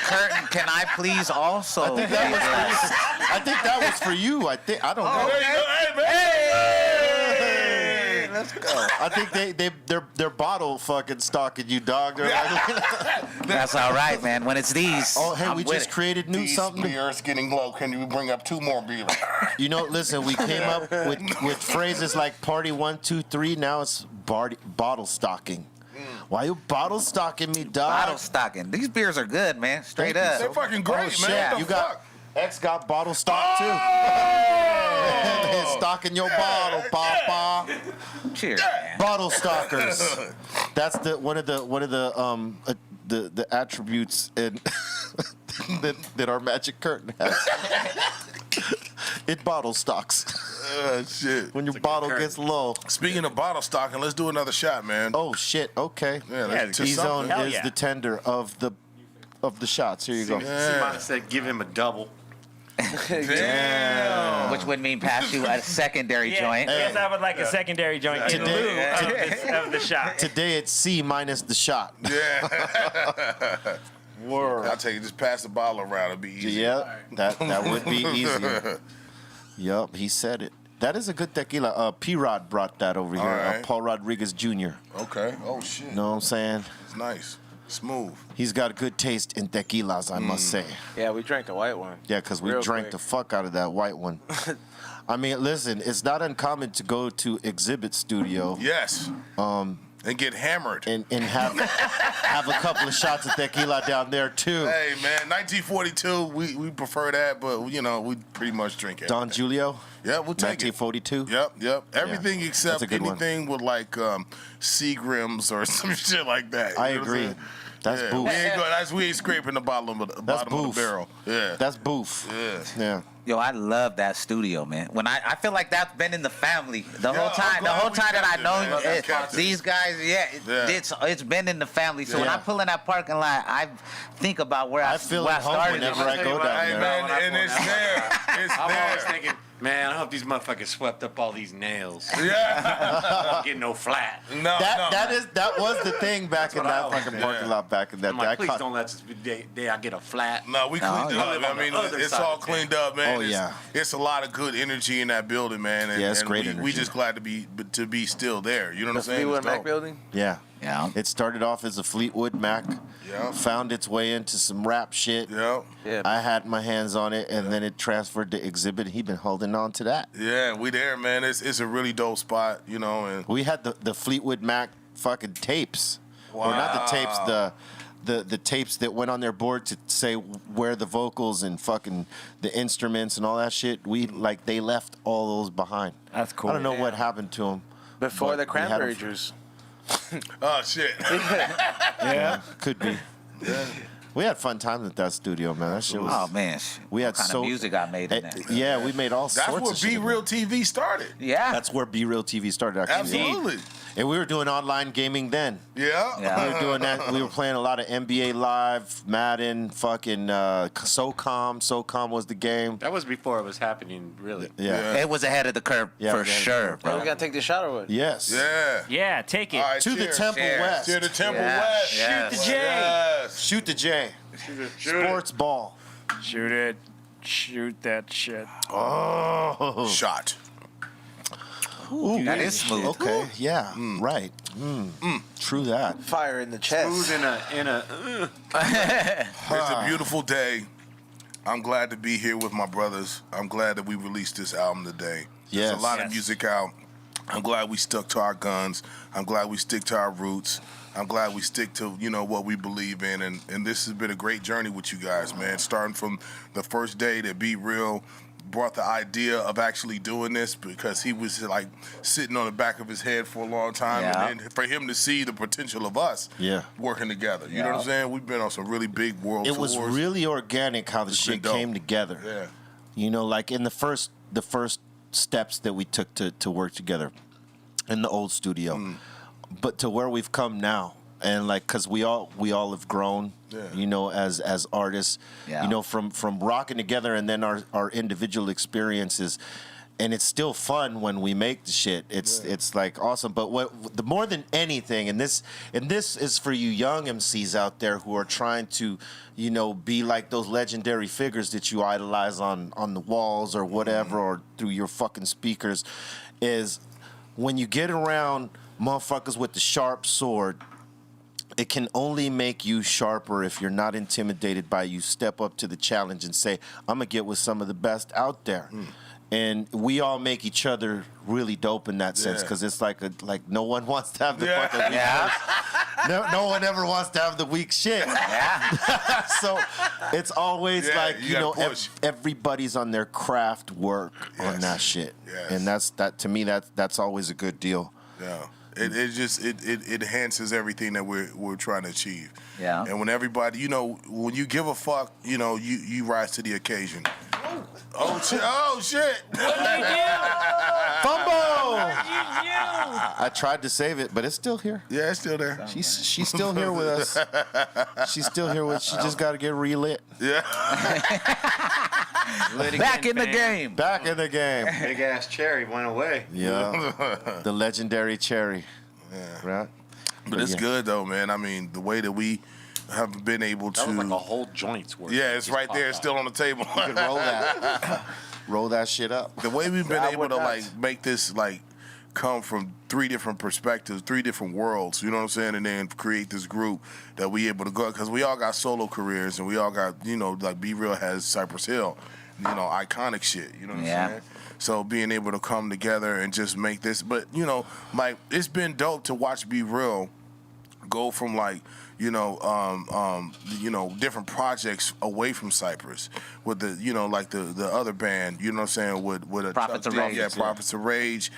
Curtin, can I please also? I think that was for you. I don't know. There you go. Hey, man. Hey! Let's go. I think they're bottle fucking stalking you, dog. They're like, That's all right, man. When it's these, oh, hey, I'm we with just it. created new something. beers getting low. Can you bring up 2 more beers? You know, listen, we came up with phrases like party 1, 2, 3. Now it's bottle stocking. Why you bottle stocking me, dog? Bottle stocking. These beers are good, man. Straight Thank you, up. They're fucking great, shit. man. What the You got- fuck? X got bottle stock too. Oh! Stocking your bottle, Papa. Cheers, man. Bottle stockers. That's one of the attributes in that our magic curtain has. It bottle stocks Shit. when your bottle gets low. Speaking of bottle stocking, let's do another shot, man. Oh shit! Okay. Yeah, let's do T-Zone something. Hell is yeah. the tender of the shots. Here you go. Simon said, give him a double. Damn. Which would mean pass you a secondary joint. Yes, I would like a secondary joint in lieu Today- of the shot. Today it's C minus the shot. Yeah. Word. I'll tell you, just pass the bottle around. It'll be easy. Yeah, that would be easier. Yup, he said it. That is a good tequila. P-Rod brought that over here. right. Paul Rodriguez Jr. Okay. Oh, shit. Know what I'm saying? It's nice. Smooth. He's got a good taste in tequilas, I must say. yeah, we drank the white one. Yeah, because we Real drank quick. the fuck out of that white one. I mean, listen, it's not uncommon to go to Xzibit Studio Yes. And get hammered. and have a couple of shots of tequila down there, too. Hey, man, 1942, we prefer that, but, you know, we pretty much drink it. Don Julio, Yeah, we'll take it. 1942. Yep. Everything That's except a good one. anything with, like, Seagrams or some shit like that. I You know what I'm agree. saying? That's Yeah, boof. we ain't scraping the bottom of the That's bottom of boof. the barrel. Yeah. That's boof. Yeah. Yeah. Yo, I love that studio, man. When I feel like that's been in the family the whole time. I'm The glad whole we time that I kept it, know man. That's kept it. these guys, it's been in the family. So when I pull in that parking lot, I think about where I feel where at I home started. whenever I go down Hey, there. man, and it's there. It's I'm always there. thinking, man, I hope these motherfuckers swept up all these nails. Yeah. Don't get no flat. No, That was the thing back in what I that always fucking do. parking lot back in that I'm day. like, I please caught- don't let this day I get a flat. No, we cleaned it I up. live I on the mean, other it's side all of town. cleaned up, man. Oh, yeah. It's a lot of good energy in that building, man. And, Yeah, it's and great we energy. just glad to be still there. You know what I'm The saying? Fleetwood It's Mac dope. building. Yeah. Yeah. It started off as a Fleetwood Mac. Yeah. Found its way into some rap shit. Yeah. Yeah. I had my hands on it, and then it transferred to Xzibit. He been holding on to that. Yeah, we there, man. It's a really dope spot, you know, and We had the Fleetwood Mac fucking tapes. Or not the tapes, the tapes that went on their board to say where the vocals and fucking the instruments and all that shit. They left all those behind. That's cool. I don't know what happened to them. Before the we had 'em cranberry for- juice. oh shit. Yeah, could be. We had fun times at that studio, man. That shit was. Oh man, We had what kind so of music I made in there. Yeah, we made all That's sorts where of shit. Be in Real there. TV started. Yeah, That's where Be Real TV started. Actually. Absolutely. And we were doing online gaming then. Yeah. Yeah. We were doing that. We were playing a lot of NBA Live, Madden, fucking SOCOM. SOCOM was the game. That was before it was happening, really. Yeah. it was ahead of the curve Yeah, for yeah, sure, Are bro. we gonna take this shot or what? Yes. Yeah. Yeah, take it. All right, To the cheers. Temple Cheers. West. To the Temple Yeah. West. Yes. Shoot the J. Yes. Shoot the J. Sports ball. Shoot it. Shoot that shit. Oh. Shot. Ooh, That is smooth. Okay. Yeah. Right. True that. Fire in the chest. Who's in a It's a beautiful day. I'm glad to be here with my brothers. I'm glad that we released this album today. There's Yes. a lot of Yes. music out. I'm glad we stuck to our guns. I'm glad we stick to our roots. I'm glad we stick to, what we believe in. And this has been a great journey with you guys, man. Starting from the first day that Be Real brought the idea of actually doing this because he was like sitting on the back of his head for a long time. Yeah. And then for him to see the potential of us Yeah. working together. You know what I'm saying? We've been on some really big world It was tours. really organic how the It's shit been dope. came together. Yeah. Like in the first steps that we took to work together in the old studio, but to where we've come now, and like because we all have grown, Yeah. as artists, Yeah. from rocking together, and then our individual experiences. And it's still fun when we make the shit. It's like awesome. But the more than anything, and this is for you young MCs out there who are trying to, be like those legendary figures that you idolize on the walls or whatever, or through your fucking speakers, is when you get around motherfuckers with the sharp sword, it can only make you sharper if you're not intimidated by you. Step up to the challenge and say, I'm going to get with some of the best out there. And we all make each other really dope in that sense, Yeah. because it's like no one wants to have the Yeah. fucking weak Yeah. no one ever wants to have the weak shit. So it's always Yeah, like, you gotta push. everybody's on their craft work on Yes. that shit. Yes. And that to me, that's always a good deal. Yeah. It enhances everything that we're trying to achieve. Yeah. And when everybody, when you give a fuck, you rise to the occasion. Oh shit! Oh shit! Fumble! I tried to save it, but it's still here. Yeah, it's still there. She's still here with us. She's still here with. She just got to get relit. Yeah. Back in the game. Back in the game. big ass cherry went away. Yeah, the legendary Cherry. Yeah. Right. But it's yeah. good though, man. I mean, the way that we have been able to. That was like a whole joint's worth. Yeah, it's Just right there. It's popped still on the table. You can roll that. Roll that shit up. The way we've been I able would to not. make this come from 3 different perspectives, 3 different worlds, you know what I'm saying, and then create this group that we able to go, because we all got solo careers and we all got, like Be Real has Cypress Hill, iconic shit, you know what Yeah. I'm saying? So being able to come together and just make this, but it's been dope to watch Be Real go from different projects away from Cypress with the, like the other band, you know what I'm saying, with a Prophets of Rage. Yeah, Prophets of Rage,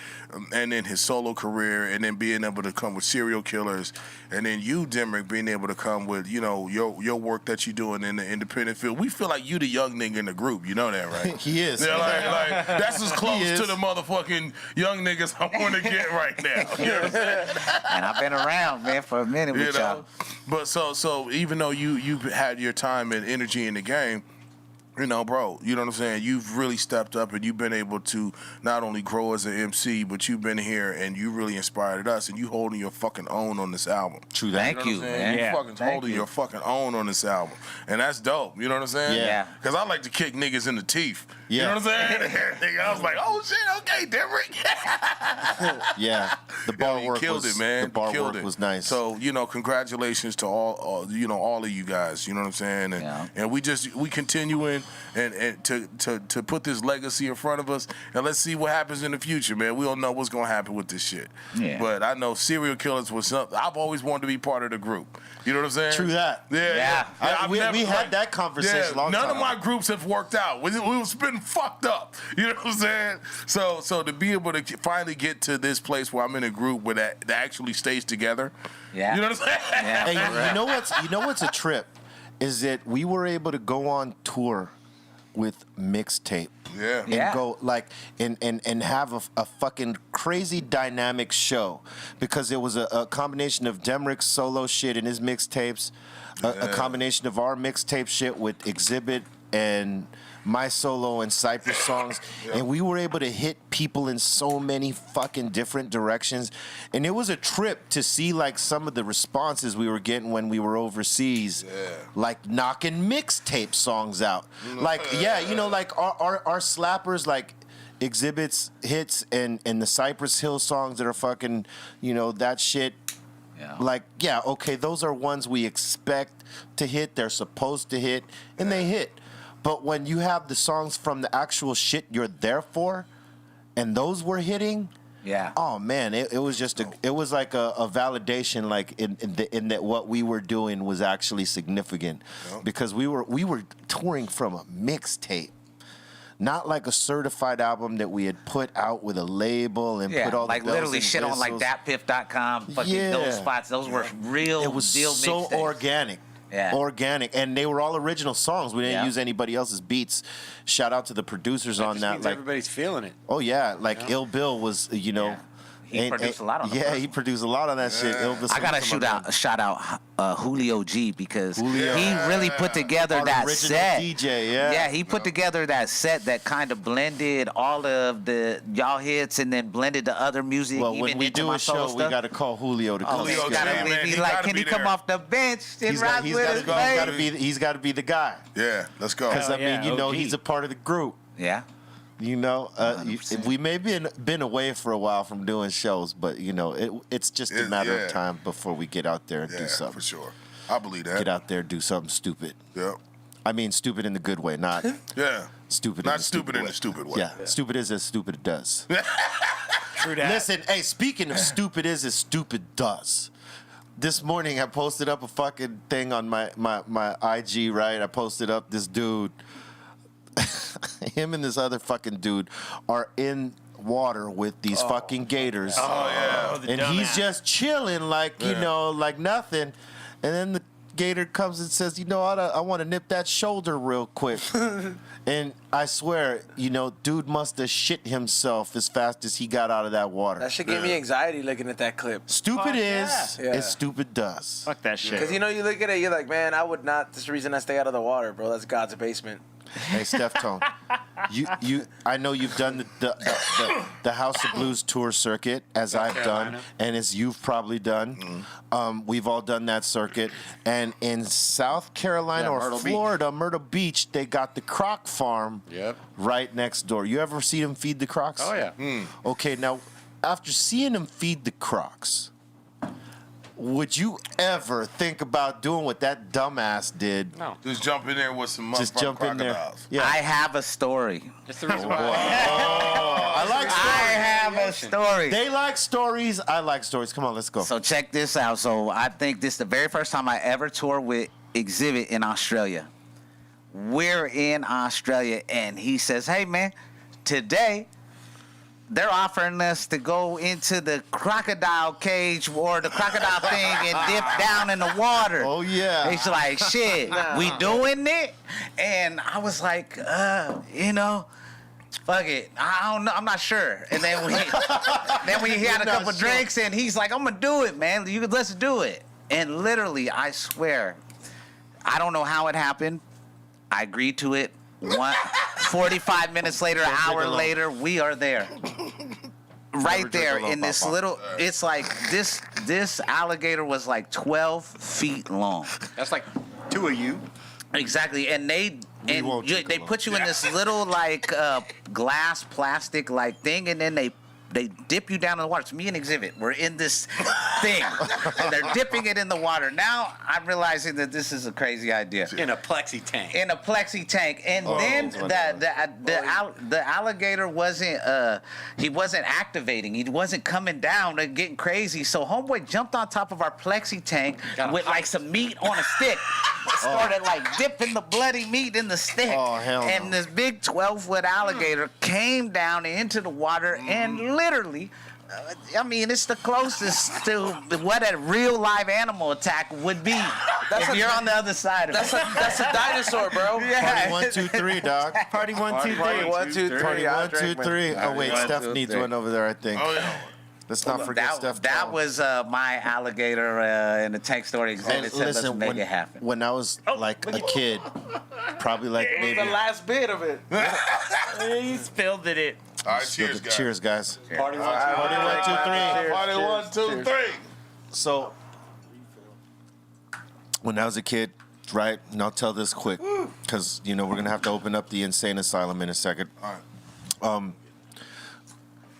and then his solo career, and then being able to come with Serial Killers, and then you, Demrick, being able to come with, your work that you're doing in the independent field. We feel like you the young nigga in the group. You know that, right? He is. Yeah, like that's as close is. to the motherfucking young niggas I want to get right now. You know what I'm saying? And I've been around, man, for a minute with y'all. But so even though you've had your time and energy in the game, bro, you know what I'm saying? You've really stepped up and you've been able to not only grow as an MC, but you've been here and you really inspired us and you holding your fucking own on this album. True that. Thank you, man. You fucking holding your fucking own on this album. And that's dope. You know what I'm saying? Yeah. Because I like to kick niggas in the teeth. Yeah. You know what I'm saying? Nigga, I was like, oh shit, okay, Demrick. Yeah. The bar You work killed was it, man. The bar Killed work it. was nice. So, congratulations to all of you guys. You know what I'm saying? And we continuing and to put this legacy in front of us, and let's see what happens in the future, man. We don't know what's gonna happen with this shit. Yeah. But I know Serial Killers was something. I've always wanted to be part of the group. You know what I'm saying? True that. Yeah. We had that conversation long None time of my ago. groups have worked out. We was been fucked up. You know what I'm saying? So to be able to finally get to this place where I'm in a group where that actually stays together. Yeah. You know what I'm saying? Yeah. Hey, you know what's a trip is that we were able to go on tour with mixtape. Yeah. And Yeah. go and have a fucking crazy dynamic show because it was a combination of Demrick's solo shit and his mixtapes, a combination of our mixtape shit with Xzibit and my solo and Cypress songs, and we were able to hit people in so many fucking different directions, and it was a trip to see like some of the responses we were getting when we were overseas, like knocking mixtape songs out, like like our slappers, like Xzibit's hits and the Cypress Hill songs that are fucking, that shit. Yeah. Like, yeah, okay, those are ones we expect to hit, they're supposed to hit, and they hit. But when you have the songs from the actual shit you're there for, and those were hitting, Yeah. oh man, it was just it was like a validation, like in that what we were doing was actually significant, because we were touring from a mixtape. Not like a certified album that we had put out with a label and put all like the bells literally and shit on like whistles. thatpiff.com, fucking Yeah. those spots. Those were real It was deal so mixtapes. organic. Yeah. Organic. And they were all original songs. We didn't Yeah. use anybody else's beats. Shout out to the producers on Just that. means Like, everybody's feeling it. oh yeah, like Ill Bill was, Yeah. He produced a lot on the Yeah, first he one. produced a lot on that shit. Ill Bill, I gotta shout out Julio G because he really put together Our that original set. DJ, yeah. Yeah, he put together that set that kind of blended all of the y'all hits and then blended the other music. Well, even when we into do my a solo show, we stuff. got to call Julio to come. Julio He's G, gotta man, be he like, gotta can be he come there. off the bench and He's rock got with us, to baby? be. He's got to be the guy. Yeah, let's go. Because Hell yeah, OG. he's a part of the group. Yeah. We may been away for a while from doing shows, but it's just a matter of time before we get out there and do Yeah, something. for sure. I believe that. Get out there and do something stupid. Yeah. I mean, stupid in the good way, not Yeah. stupid. Not in the stupid in way. a stupid way. Yeah, stupid is as stupid does. True that. Listen, hey, speaking of stupid is as stupid does. This morning I posted up a fucking thing on my IG, right? I posted up this dude. Him and this other fucking dude are in water with these fucking gators. Oh, yeah. the And he's dumbass. just chilling like, like nothing. And then the gator comes and says, I want to nip that shoulder real quick. And I swear, dude must have shit himself as fast as he got out of that water. That shit gave me anxiety looking at that clip. Stupid Fuck is yeah. as stupid does. Fuck that shit. Because you look at it, you're like, man, I would not. That's the reason I stay out of the water, bro. That's God's basement. Hey, Steph Tone, I know you've done the House of Blues tour circuit, as I've done, and as you've probably done. We've all done that circuit. And in South Carolina or Myrtle Beach. Florida, Myrtle Beach, they got the croc farm Yep. right next door. You ever see them feed the crocs? Oh, yeah. Okay, now, after seeing them feed the crocs, would you ever think about doing what that dumbass did? No. Just jump in there with some Just motherfucking jump in there. crocodiles. Yeah. I have a story. That's the reason why. I like I have a emotion. story. They like stories. I like stories. Come on, let's go. So check this out. So I think this is the very first time I ever toured with Xzibit in Australia. We're in Australia, and he says, "Hey man, today they're offering us to go into the crocodile cage or the crocodile thing and dip down in the water." Oh, yeah. He's like, "Shit, we doing it?" And I was like, fuck it. I don't know. I'm not sure. And then we had a not couple sure. drinks, and he's like, "I'm gonna do it, man. Let's do it." And literally, I swear, I don't know how it happened. I agreed to it. 45 minutes later, an hour alone. later, we are there. Right drink there alone, in this Papa. little, it's like this alligator was like 12 feet long. That's like two of you. Exactly, and they won't drink they alone. put you in this little like glass plastic like thing, and then they dip you down in the water. It's me and Xzibit. We're in this thing, and they're dipping it in the water. Now I'm realizing that this is a crazy idea. In a plexi tank. In a plexi tank, and then the alligator wasn't he wasn't activating. He wasn't coming down and getting crazy. So homeboy jumped on top of our plexi tank with like some meat on a stick. Started like dipping the bloody meat in the stick. Oh, hell no. And this big 12-foot alligator came down into the water and literally. I mean, it's the closest to what a real live animal attack would be if you're on the other side of it. That's a dinosaur, bro. Party 1, 2, 3, dog. Party 1, 2, 3. Party 1, 2, 3. Party 1, 2, 3. Oh wait, One, Steph two, needs three. one over there, I think. Oh yeah. Let's not forget Steph. That was my alligator in the tank story And exhibit. Said, let's listen, make it happen. when I was like a kid, probably like The maybe. last bit of it. He spilled it. All right, cheers, guys. Cheers, guys. Party one, Party 1, 2, 3. Party Cheers. 1, 2, 3. So, when I was a kid, right, and I'll tell this quick, because, we're going to have to open up the insane asylum in a second. All right.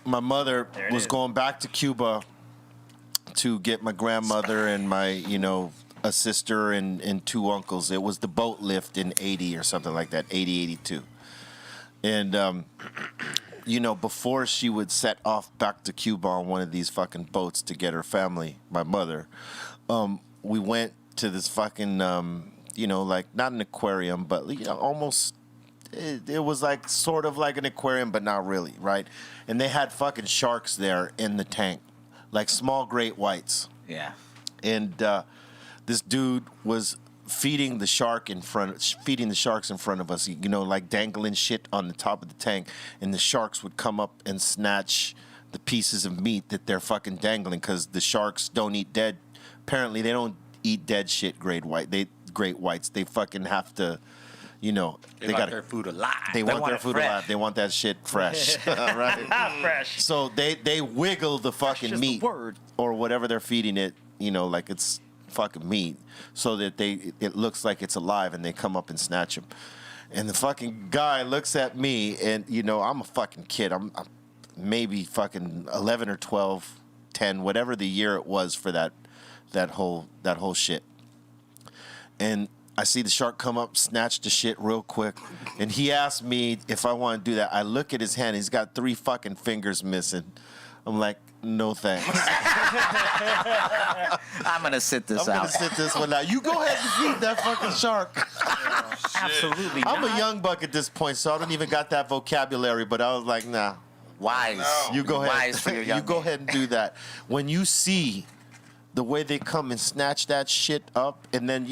My mother There it was is. going back to Cuba to get my grandmother and my, a sister and two uncles. It was the boat lift in 80 or something like that, 80, 82. And, before she would set off back to Cuba on one of these fucking boats to get her family, my mother, we went to this fucking, like not an aquarium, but almost. It was like sort of like an aquarium, but not really, right? And they had fucking sharks there in the tank, like small great whites. Yeah. And this dude was feeding the sharks in front of us, like dangling shit on the top of the tank, and the sharks would come up and snatch the pieces of meat that they're fucking dangling, because the sharks don't eat dead. Apparently, they don't eat dead shit. Great whites. They fucking have to. They They got got their food alive. They want want their it food fresh. alive. They want that shit fresh, right? Fresh. So they wiggle the fucking just the meat word. or whatever they're feeding it, like it's fucking meat, so that it looks like it's alive, and they come up and snatch him. And the fucking guy looks at me, and I'm a fucking kid. I'm maybe fucking 11 or 12, 10, whatever the year it was for that whole shit. And I see the shark come up, snatch the shit real quick, and he asked me if I want to do that. I look at his hand; he's got 3 fucking fingers missing. I'm like, no thanks. I'm gonna sit this I'm out. gonna sit this one out. You go ahead and feed that fucking shark. Absolutely. I'm not. a young buck at this point, so I don't even got that vocabulary. But I was like, nah. Wise. You go ahead. Wise for your young You go man. ahead and do that. When you see the way they come and snatch that shit up, and then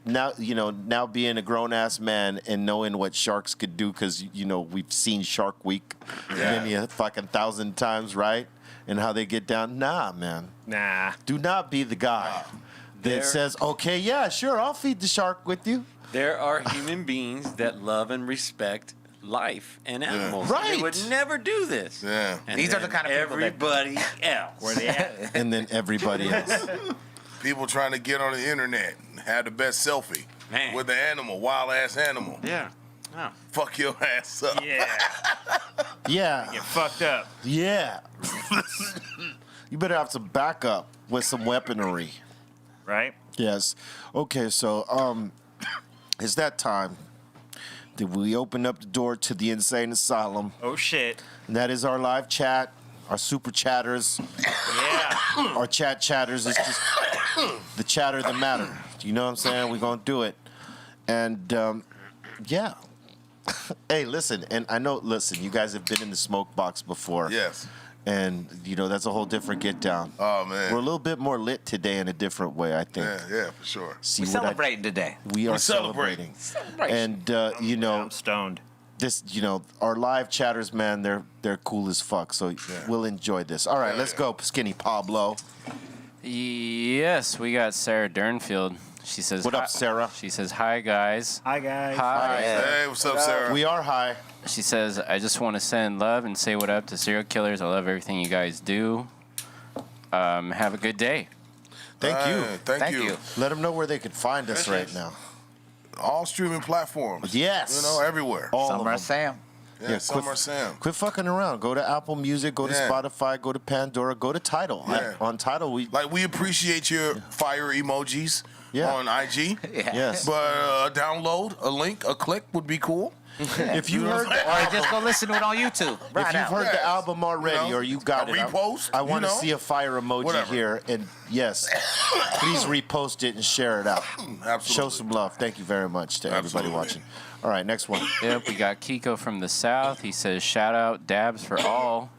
now being a grown ass man and knowing what sharks could do, because we've seen Shark Week maybe a fucking 1,000 times, right? And how they get down. Nah, man. Nah. Do not be the guy that says, okay, yeah, sure, I'll feed the shark with you. There are human beings that love and respect life and animals. Right. They would never do this. Yeah. And These are then the kind of people that- everybody else. Where they at? And then everybody else. People trying to get on the internet and have the best selfie Man. with the animal, wild ass animal. Yeah. Oh. Fuck your ass up. Yeah. Yeah. Get fucked up. Yeah. You better have some backup with some weaponry. Right? Yes. Okay, so it's that time that we open up the door to the insane asylum. Oh, shit. And that is our live chat. our super chatters, Yeah. our chat chatters. It's just the chatter that matter. You know what I'm saying? We're gonna do it, and yeah. Hey, listen, and I know. Listen, you guys have been in the smoke box before. Yes. And that's a whole different get down. Oh man. We're a little bit more lit today in a different way, I think. Yeah, for sure. See We're what celebrating today. we are We're celebrating. celebrating. And I'm stoned. this, our live chatters, man, they're cool as fuck. So we'll enjoy this. All right, let's go, Skinny Pablo. Yes, we got Sarah Durnfield. She says, What up, "Hi." Sarah? She says, "Hi guys." Hi, guys. Hi. Hey, what's up, Sarah? We are high. She says, "I just want to send love and say what up to serial killers. I love everything you guys do. Have a good day." Thank you. Thank you. Let them know where they can find us right now. All streaming platforms. Yes. Everywhere. All Summer of them. Sam. Yeah, Summer Sam. Quit fucking around. Go to Apple Music. Go to Yeah. Spotify. Go to Pandora. Go to Tidal. Yeah. On Tidal, we We appreciate your fire emojis on IG. yes. But download a link, a click would be cool. If you heard the Or just go listen to it on YouTube. If you've heard the album already or you got a it, repost, I want to you know? see a fire emoji Whatever. here. And yes, please repost it and share it out. Absolutely. Show some love. Thank you very much to everybody Absolutely. watching. All right, next one. Yep, we got Kiko from the South. He says, "Shout out Dabs for all.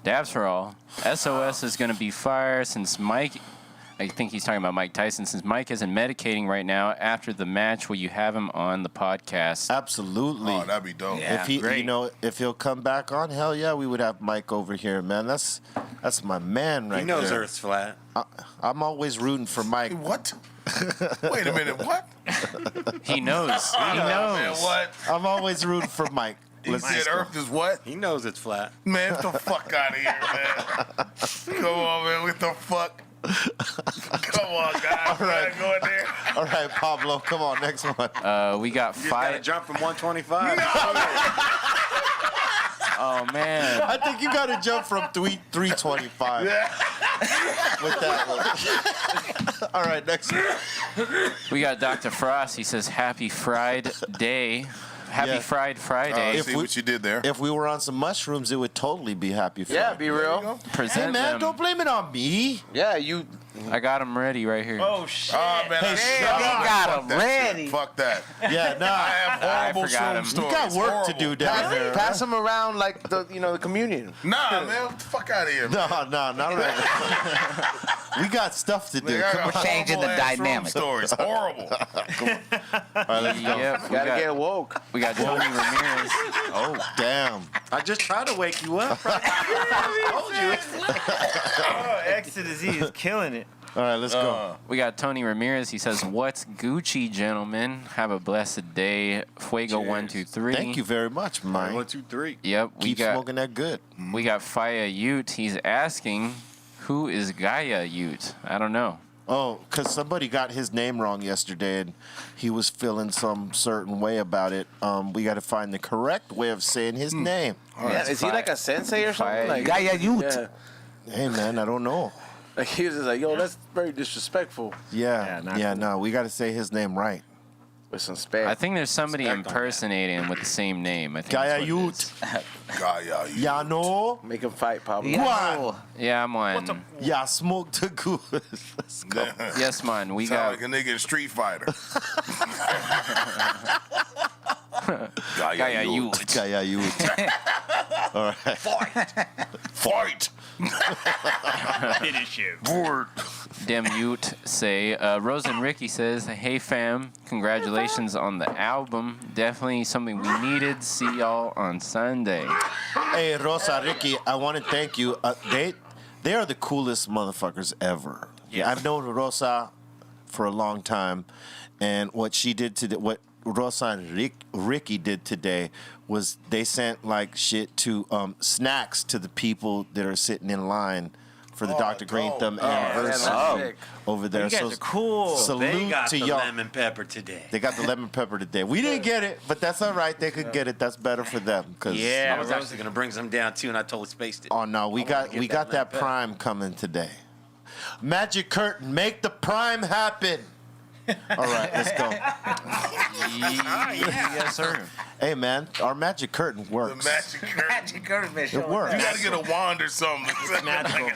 Dabs for all. SOS is going to be fire since Mike." I think he's talking about Mike Tyson. Since Mike isn't medicating right now, after the match, will you have him on the podcast? Absolutely. Oh, that'd be dope. Yeah. If he, great. if he'll come back on, hell yeah, we would have Mike over here, man. That's my man right He knows there. Earth's flat. I'm always rooting for Mike. What? Wait a minute, what? He knows. He Man, knows. what? I'm always rooting for Mike. He Let's said just go. Earth is what? He knows it's flat. Man, get the fuck out of here, man. Come on, man. What the fuck? Come on, guys. All right. Go in there. All right, Pablo, come on, next one. We got You just got to five. jump from 125. Oh, man. I think you got to jump from 325 with that one. All right, next one. We got Dr. Frost. He says, "Happy Fried Day. Happy Yeah. Fried Friday." See what you did there. If we were on some mushrooms, it would totally be happy. Yeah, Friday. be real. Present Hey man, them. don't blame it on me. Yeah, you. I got them ready right here. Oh, shit. Oh, man. Hey, I- shut He up. got Fuck him that shit. ready. Fuck that. Yeah, nah. I have horrible forgot him. shroom You stories. got work to Horrible. do down there. Pass them around like the communion. Nah, man. What the fuck out of here, man. No, not right. We got stuff to do. Nigga, I Come got on. Changing the horrible-ass room dynamic. Stories. Horrible. All right, let's go. Yep, we Gotta got, get woke. we got Tony Ramirez. Oh, damn. I just tried to wake you up. I told you it's flat. Oh, Exodus, he is killing it. All right, let's go. We got Tony Ramirez. He says, "What's Gucci, gentlemen? Have a blessed day. Fuego 123." Thank you very much, Mike. 1, 2, 3. Yep, Keep smoking that good. we got Faya Ute. He's asking, "Who is Gaia Ute?" I don't know. Oh, because somebody got his name wrong yesterday, and he was feeling some certain way about it. We got to find the correct way of saying his name. Yeah, is he like a sensei or something? Like, Gaia Youth. Yeah. Hey, man, I don't know. Like he was just like, yo, that's very disrespectful. Yeah, not yeah, cool. no, we got to say his name right. With some spare. I think there's somebody Respect on that. impersonating him with the same name. I think Gaia that's what it Ute. is. Gaia, you. Ya know? Make him fight, Pablo. Guan. Yeah, I'm on. Ya smoke the good. Let's go. Yes, man. We Sound got like a nigga in Street Fighter. Gaia Ute. Gaia Ute. All right. Fight. Finish him. Word. Dem Ute say, Rose and Ricky says, "Hey fam, congratulations on the album. Definitely something we needed. See y'all on Sunday." Hey, Rosa, Ricky, I want to thank you. They are the coolest motherfuckers ever. Yeah, I've known Rosa for a long time, and what she did today, what Rosa and Ricky did today, was they sent like shit to snacks to the people that are sitting in line for the Dr. Greenthumb anniversary that's sick. over there. You guys are cool. They Salute got to the y'all. lemon pepper today. They got the lemon pepper today. We didn't get it, but that's all right. They could get it. That's better for them. Yeah. I was actually gonna bring some down too, and I totally spaced it. Oh no, we I wanna got get we that got that lemon pepper. prime coming today. Magic curtain, make the prime happen. All right, let's go. Yes, sir. Hey, man, our magic curtain The works. magic curtain. Magic curtain been It showing works. You gotta get a wand or something. Magical.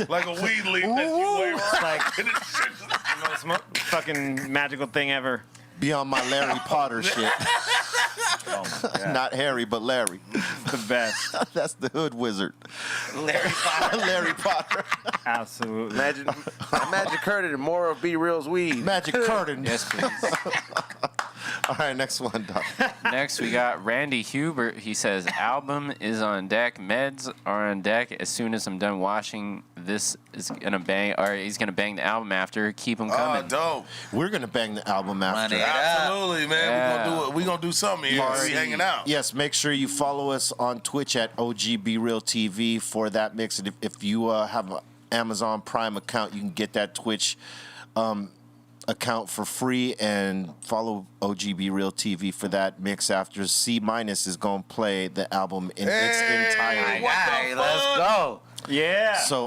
like a weed leaf that you wave It's like and it's just- the most fucking magical thing ever. Be on my Larry Potter shit. Not Harry, but Larry. The best. That's the hood wizard. Larry Potter. Larry Potter. Absolutely. Magic curtain and more of Be Real's weed. Magic curtain. Yes, please. All right, next one, Doc. Next, we got Randy Hubert. He says, album is on deck. Meds are on deck. As soon as I'm done washing, this is going to bang, or he's going to bang the album after. Keep them Oh, coming. dope. We're gonna bang the album after. Money. Absolutely, man. Yeah. We're gonna do it. We're gonna do something here. We hanging out. Yes, make sure you follow us on Twitch at OGBRealTV for that mix. And if you have an Amazon Prime account, you can get that Twitch account for free and follow OGBRealTV for that mix after C- is going to play the album in its entirety. what the Hey, let's fuck? go. Yeah. So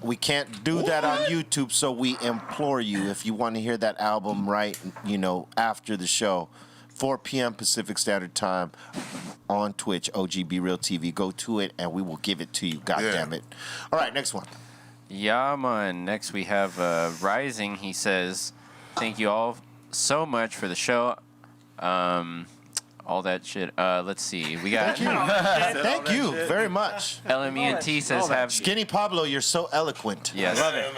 we can't do that on YouTube, so we implore you, if you want to hear that album right, after the show, 4 p.m. Pacific Standard Time on Twitch, OGB Real TV. Go to it, and we will give it to you. God damn it. All right, next one. Yeah, man. Next, we have Rising. He says, thank you all so much for the show. All that shit. Let's see. We got Thank you very much. LME&T says, have Skinny Pablo, you're so eloquent. yes. Love it.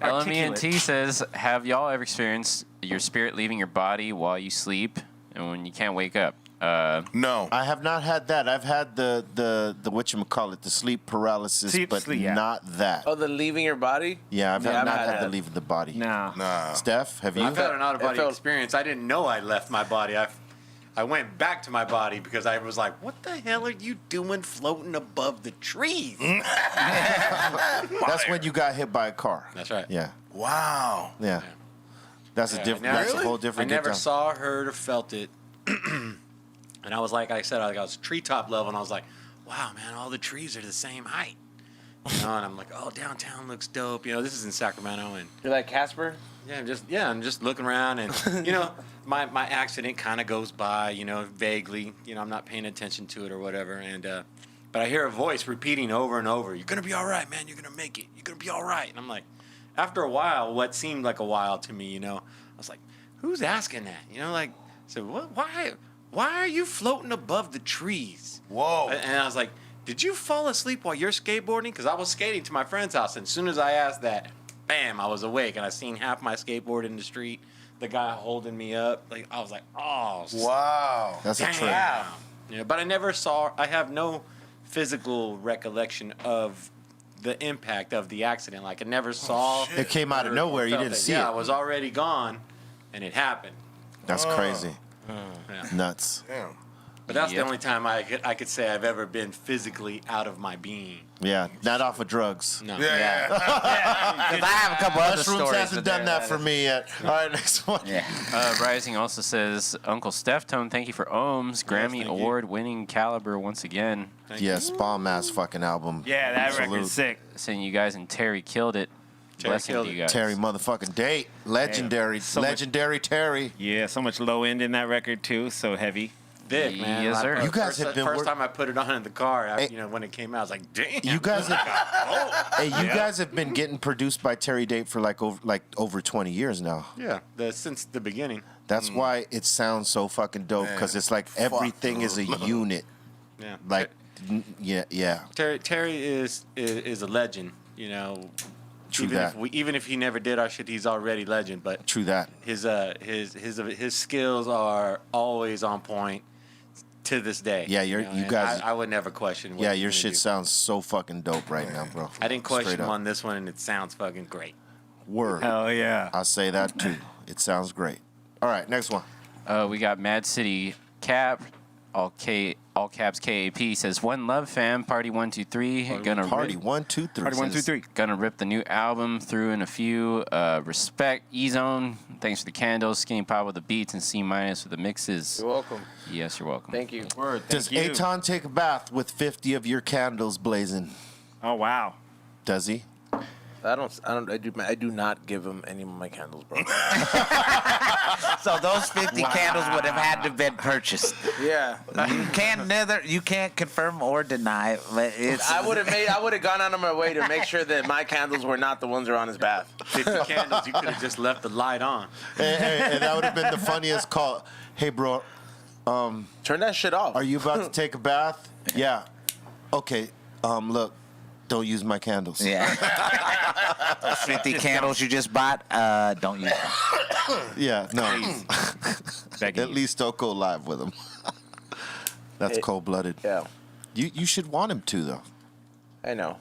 LME&T says, have y'all ever experienced your spirit leaving your body while you sleep and when you can't wake up? No. I have not had that. I've had the whatchamacallit, the sleep paralysis, but yeah. not that. Oh, the leaving your body? Yeah, I've Yeah, not I've had had the that. leaving the body. No. Nah. Steph, have you? I've had an out of body It felt- experience. I didn't know I left my body. I went back to my body because I was like, what the hell are you doing floating above the trees? That's when you got hit by a car. That's right. Yeah, Wow. yeah. That's a Yeah, different. I That's never- a whole different. I never good time. saw, heard, or felt it. And I was like I said, I was treetop level, and I was like, wow, man, all the trees are the same height. And I'm like, oh, downtown looks dope. This is in Sacramento, and You're like Casper? I'm just looking around, and my accident kind of goes by, vaguely. I'm not paying attention to it or whatever, and but I hear a voice repeating over and over, "You're gonna be all right, man. You're gonna make it. You're gonna be all right." And I'm like, after a while, what seemed like a while to me, I was like, who's asking that? So what? Why are you floating above the trees? Whoa. And I was like, did you fall asleep while you're skateboarding? Because I was skating to my friend's house, and as soon as I asked that, bam, I was awake, and I seen half my skateboard in the street. The guy holding me up, I was like, oh, Wow. That's a damn. trip. Yeah, but I have no physical recollection of the impact of the accident. I never saw. It came out of or nowhere. You felt didn't it. see Yeah, I it. was already gone, and it happened. That's crazy. Yeah. Nuts. Damn. But that's Yep. the only time I could say I've ever been physically out of my being. Yeah, not off of drugs. No. Yeah. Because I have a couple other Mushrooms stories. hasn't done that for me yet. All right, next one. Yeah. Rising also says, Uncle Steph Tone, thank you for Ohms, Grammy thank you. Award-winning caliber once again. Yes, bomb ass fucking album. Yeah, that Salute. record's sick. Saying you guys and Terry killed it. Terry Blessing killed to you it. guys. Terry motherfucking Date. Legendary. So much- Legendary Terry. Yeah, so much low end in that record too. So heavy. Thick, man. Yes, sir. You guys have been first work- time I put it on in the car, Hey. when it came out, I was like, damn. You guys have, hey, you guys have been getting produced by Terry Date for over 20 years now. Yeah, since the beginning. That's why it sounds so fucking dope, because Man, it's like everything is a unit. Yeah. Like, yeah. Terry is a legend. True even that. even if he never did our shit, he's already legend. But True that. his skills are always on point to this day. Yeah, you and guys- I would never question. What Yeah, he's your gonna shit do. sounds so fucking dope right now, bro. I didn't question Straight him up. on this one, and it sounds fucking great. Word. Hell yeah. I'll say that too. It sounds great. All right, next one. We got Mad City Cap, all caps KAP, says, One Love Fam, Party 123. Gonna Party rip, 1, 2, 3. Party 1, 2, 3. Gonna rip the new album through in a few. Respect, E-Zone. Thanks for the candles. Skinny Pop with the beats and C- with the mixes. You're welcome. Yes, you're welcome. Thank you. Word. Does Thank you. Aton take a bath with 50 of your candles blazing? Oh wow. Does he? I do not give him any of my candles, bro. So those 50 candles would have had to have been purchased. Yeah. You can't confirm or deny. But I would have gone out of my way to make sure that my candles were not the ones that are on his bath. 50 candles, you could have just left the light on. And that would have been the funniest call. Hey, bro, Turn that shit off. are you about to take a bath? Yeah. Okay. Look, don't use my candles. Yeah. Those 50 candles you just bought, don't use them. Yeah. No. Begging At you. least don't go live with him. That's cold-blooded. Yeah. You should want him to, though. I know.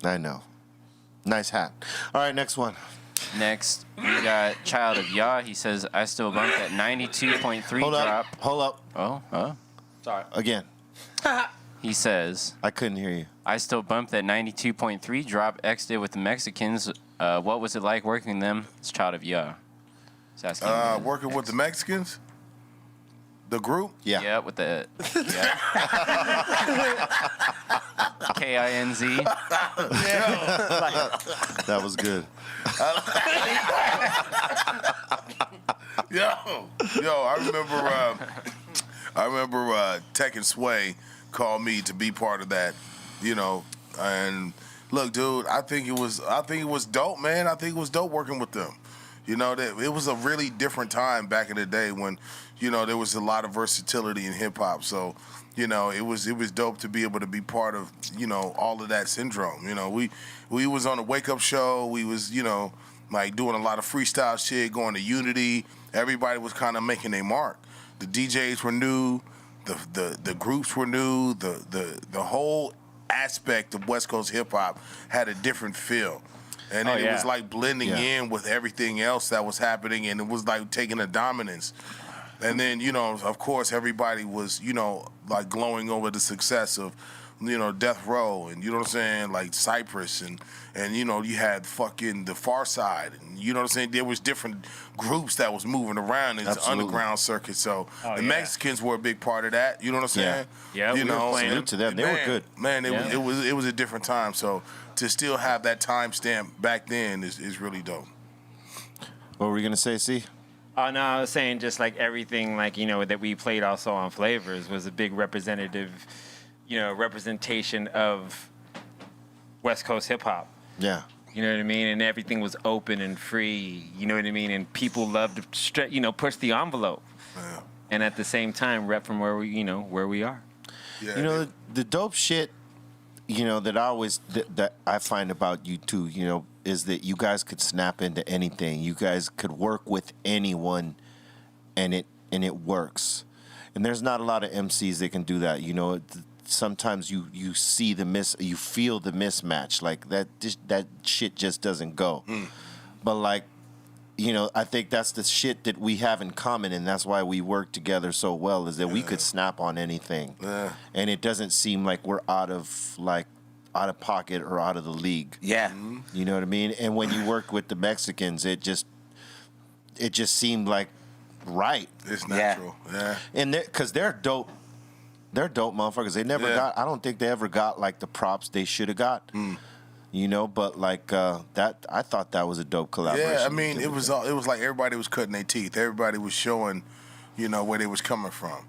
I know. Nice hat. All right, next one. Next, we got Child of Yah. He says, I still bumped at 92.3 Hold drop. up. Hold up. Oh. Sorry. Again. He says, I couldn't hear you. I still bumped at 92.3 drop. X did with the Mexicans. What was it like working them? It's Child of Yah. He's asking. Working with the Mexicans, the group. Yeah. Yeah, with the KINZ. That was good. I remember Tech and Sway called me to be part of that, and look, dude, I think it was dope, man. I think it was dope working with them. It was a really different time back in the day when, there was a lot of versatility in hip hop. So, it was dope to be able to be part of, all of that syndrome. We was on a wake up show. We was, like doing a lot of freestyle shit, going to Unity. Everybody was kind of making their mark. The DJs were new. The groups were new. The whole aspect of West Coast hip hop had a different feel. And then it was like blending in with everything else that was happening, and it was like taking a dominance. And then, of course, everybody was, like glowing over the success of, Death Row, and you know what I'm saying, like Cypress, and you had fucking the Far Side, and you know what I'm saying, there was different groups that was moving around in the underground circuit. So the Mexicans were a big part of that. You know what I'm saying? Yeah, we were playing Salute to them. They were good. Man, it was a different time. So to still have that timestamp back then is really dope. What were you going to say, C? Oh, no, I was saying just like everything, like, that we played also on Flavors was a big representation of West Coast hip hop. Yeah. You know what I mean? And everything was open and free. You know what I mean? And people loved to, push the envelope. Yeah. And at the same time, rep from where we are. Yeah, The dope shit, that I find about you too, is that you guys could snap into anything. You guys could work with anyone, and it works. And there's not a lot of MCs that can do that. Sometimes you see you feel the mismatch, like that shit just doesn't go. But like, I think that's the shit that we have in common, and that's why we work together so well, is that we could snap on anything. Yeah. And it doesn't seem like we're out of pocket or out of the league. Yeah. You know what I mean? And when you work with the Mexicans, it just seemed like right. It's natural. Yeah. And because they're dope. They're dope motherfuckers. They never got, I don't think they ever got like the props they should have got. But like that, I thought that was a dope collaboration. Yeah, I mean, it was like everybody was cutting their teeth. Everybody was showing, where they was coming from.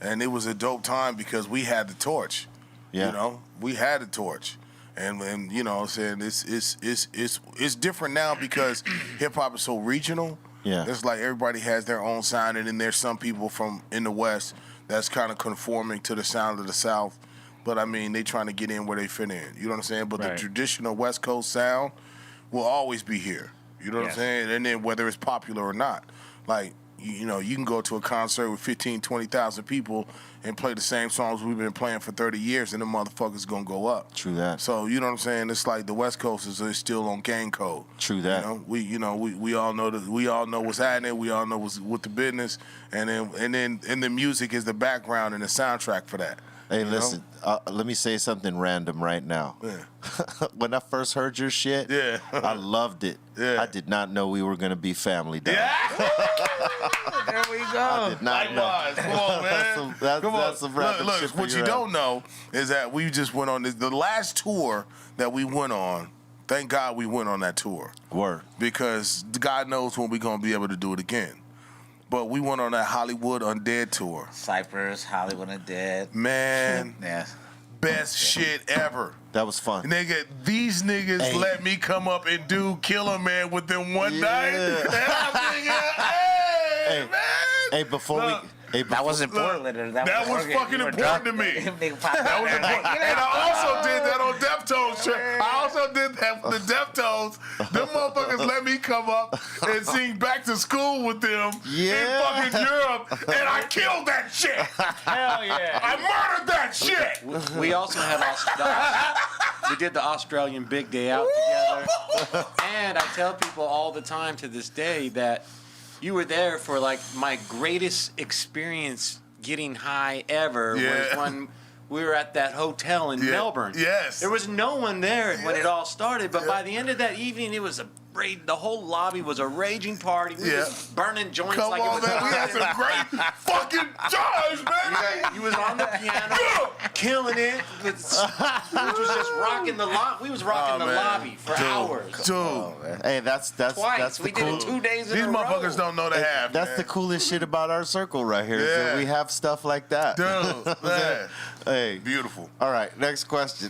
And it was a dope time because we had the torch. Yeah. We had the torch. And I'm saying, it's different now because hip hop is so regional. Yeah. It's like everybody has their own sound, and then there's some people from in the West that's kind of conforming to the sound of the South. But I mean, they trying to get in where they fit in. You know what I'm saying? But the traditional West Coast sound will always be here. You know what I'm saying? And then whether it's popular or not. Like, you can go to a concert with 15, 20,000 people and play the same songs we've been playing for 30 years, and the motherfuckers going to go up. True that. So, you know what I'm saying? It's like the West Coast is still on gang code. True that. We all know what's happening. We all know what's with the business, and the music is the background and the soundtrack for that. Hey, listen, let me say something random right now. Yeah. When I first heard your shit, I loved it. Yeah. I did not know we were going to be family, dog. There we go. I did not know. Come on, man. That's some random shit Look, for what you don't know is that we just went on the last tour that we went on Thank God we went on that tour. Word. Because God knows when we're going to be able to do it again. But we went on that Hollywood Undead tour. Cypress, Hollywood Undead. Man, Yeah. best shit ever. That was fun. Nigga, these niggas Hey. let me come up and do Killer Man with them one night. Yeah. And I'm thinking, hey, Hey. man. Hey, before Look, we. Hey, That was important. Or that was fucking important to me. That was important. And I also did that on Deftones. I also did that for the Deftones. Them motherfuckers let me come up and sing Back to School with them Yeah. in fucking Europe, and I killed that shit. Hell yeah. I murdered that shit. We also had we did the Australian Big Day Out together. And I tell people all the time to this day that you were there for like my greatest experience getting high ever was when we were at that hotel in Melbourne. Yes. There was no one there when it all started, but by the end of that evening, it was the whole lobby was a raging party. We was burning joints Come like on, it was man. We had some great fucking times, man. You was on the piano, killing it. We was just rocking the lobby. We was rocking the lobby for hours. Dude. Hey, that's Twice. the We cool. did it 2 days in These a row. motherfuckers don't know they have. That's man. the coolest shit about our circle right here. is that Yeah. we have stuff like that. Dude, man. Hey. Beautiful. All right, next question.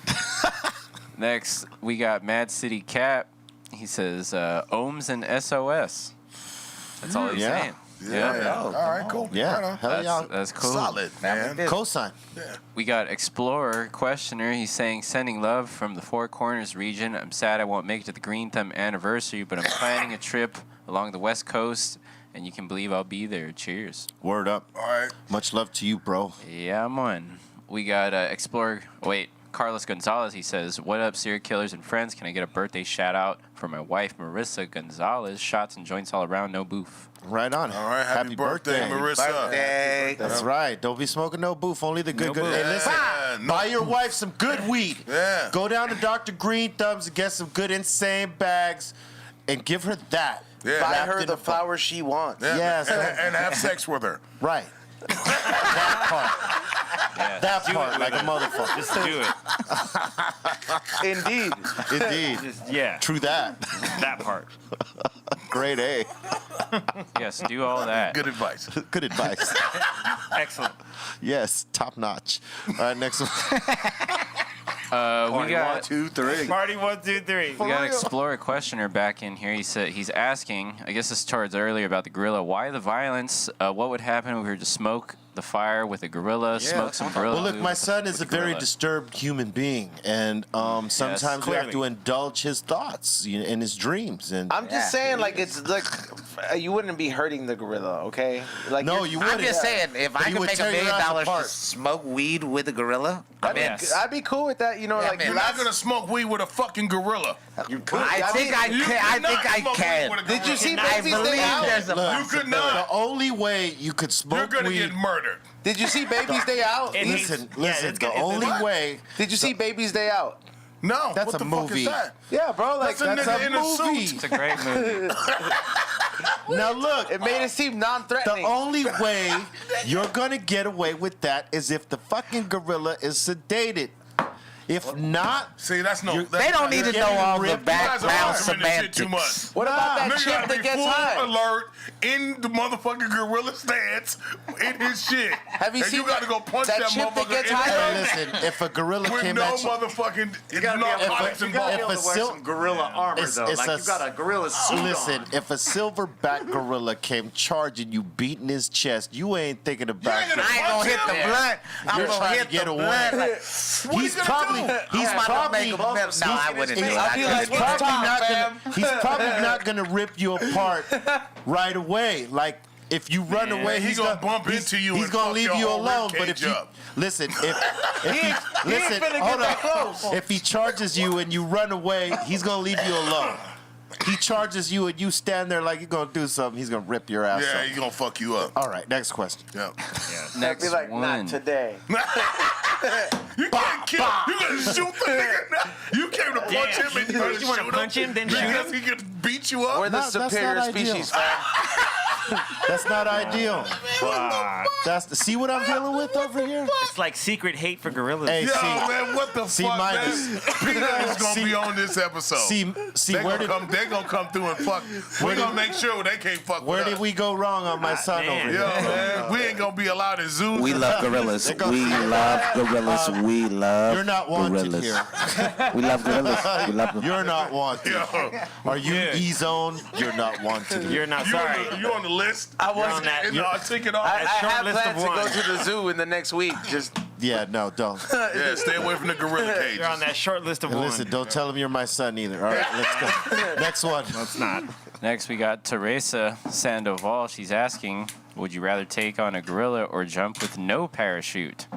Next, we got Mad City Cap. He says, ohms and SOS. That's all he's Yeah. saying. Yeah. All right, cool. Yeah, Right on. hell yeah. That's cool. Solid, man. Cosign. We got Explorer Questioner. He's saying, sending love from the Four Corners region. I'm sad I won't make it to the Greenthumb anniversary, but I'm planning a trip along the West Coast, and you can believe I'll be there. Cheers. Word up. All right. Much love to you, bro. Yeah, man. We got Explorer. Wait, Carlos Gonzalez. He says, "What up, serial killers and friends? Can I get a birthday shout out for my wife, Marissa Gonzalez? Shots and joints all around, no boof." Right on. All right. Happy birthday, Marissa. Birthday. That's right. Don't be smoking no boof. Only the good. Hey, listen. Yeah, no Buy your wife some good weed. Yeah. Go down to Dr. Greenthumb's and get some good insane bags, and give her that. Yeah. Buy Wrapped her in the a- flowers she wants. Yeah, Yes. and have sex with her. Right. That part. Yeah, That part, like a motherfucker. Just do it. Indeed. Indeed. Yeah. True that. That part. Grade A. yes, do all that. Good advice. Good advice. Excellent. Yes, top notch. All right, next one. We got 1, 2, 3. Party 1, 2, 3. We got Explorer Questioner back in here. He said he's asking, I guess this is towards earlier about the gorilla. Why the violence? What would happen if we were to smoke the fire with a gorilla, smoke some gorilla? Well, look, glue my with son is a with very gorilla? disturbed human being, and sometimes we have to clearly. indulge his thoughts and his dreams. And I'm just saying, like, it's like you wouldn't be hurting the gorilla, okay? Like, no, you're- you I'm wouldn't. just saying, if I You could would make tear $1 your million ass to apart. smoke weed with a gorilla, I mean, Yes. I'd be cool with that, you know, Yeah, like man. You're not going to smoke weed with a fucking gorilla. You could. I think I You can. I cannot think I smoke weed can. with a Did you gorilla. see I Baby's believe Day Out? there's a You could The not. only way you could smoke You're going to weed. get murdered. Did you see Baby's Day Out? And he's- Listen, yeah, listen. it's The gonna- only what? way. Did you see Baby's Day Out? No. That's what a the movie. Fuck is that? Yeah, bro. Like, That's a That's nigga a in a movie. suit. It's a great movie. Now look, it made it seem the non-threatening. only way you're gonna get away with that is if the fucking gorilla is sedated. If not, See, that's no. You're- They don't need to You're know getting all the ripped. You guys are background arguing this shit too much. semantics. What about that Nigga chip gotta that be gets full high? alert in the motherfucking gorilla stance in his shit. Have you and seen you got to go punch that that chip that motherfucker gets in the high? Hey, face listen, if a gorilla with came no at you, motherfucking You gotta narcotics be able to involved. wear some gorilla armor, it's- though. it's Like, a- you got a gorilla suit listen, on. if a silverback gorilla came charging you, beating his chest, you ain't thinking about ain't gonna I ain't gonna hit the Yeah. blunt. I'm You're gonna trying to hit get the away. blunt. Like, He's probably he's I'm about to probably make a mil- No, I wouldn't do it. I'll be I like, just- what's he's probably not gonna rip you apart right away. Like if you run away, he he's gonna bump into you He's and gonna fuck leave your you whole alone. rib But if cage you up. listen, if he listen, finna hold get that on. close. If he charges you and you run away, he's gonna leave you alone. He charges you and you stand there like you're gonna do something. He's gonna rip your ass Yeah, up. he's gonna fuck you up. All right, next question. Yeah. I'd Next be like, one. not today. You can't kill. You gonna shoot the nigga. You came to punch him and you gonna You wanna shoot punch him, then shoot because him? he could beat you up. We're the No, that's not superior ideal. species, man. That's not ideal. See what I'm dealing with over here? It's like secret hate for gorillas. Hey, Yo, see, man, what the C fuck, minus. man? Peter is gonna be on this episode. see, they where did gonna come through and fuck. We're gonna make sure they can't fuck where with did us. we go wrong on my son over Yo, here? man, we ain't gonna be allowed in zoos. We love gorillas. We love gorillas. We love You're not wanted gorillas. here. We love gorillas. We love them. You're not wanted. Yo, Are you E-zone? You're not wanted here. You're not you sorry. you on the list? I was. on that. And ticket off. I short have list of plans to go one. to the zoo in the next week. Just Yeah, no, don't. Yeah, stay away from the gorilla cages. You're on that short list of And one. listen, don't tell him you're my son either. All right, let's go. Next one. It's not. Next, we got Teresa Sandoval. She's asking, would you rather take on a gorilla or jump with no parachute?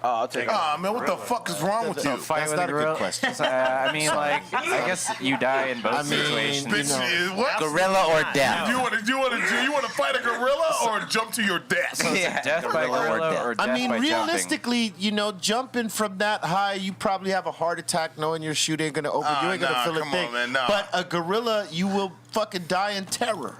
I'll take it. Ah, man, what the fuck is wrong with you? Fight That's with not a a good gorilla? question. I mean, like, I guess you die in both I mean, situations. you Bitch, what? Gorilla or death? You want to fight a gorilla or jump to your death? Yeah. Death by gorilla or death I mean, by realistically, jumping from that high, you probably have a heart attack knowing your chute ain't gonna open. You ain't gonna feel a come thing. on, man, nah. But a gorilla, you will fucking die in terror.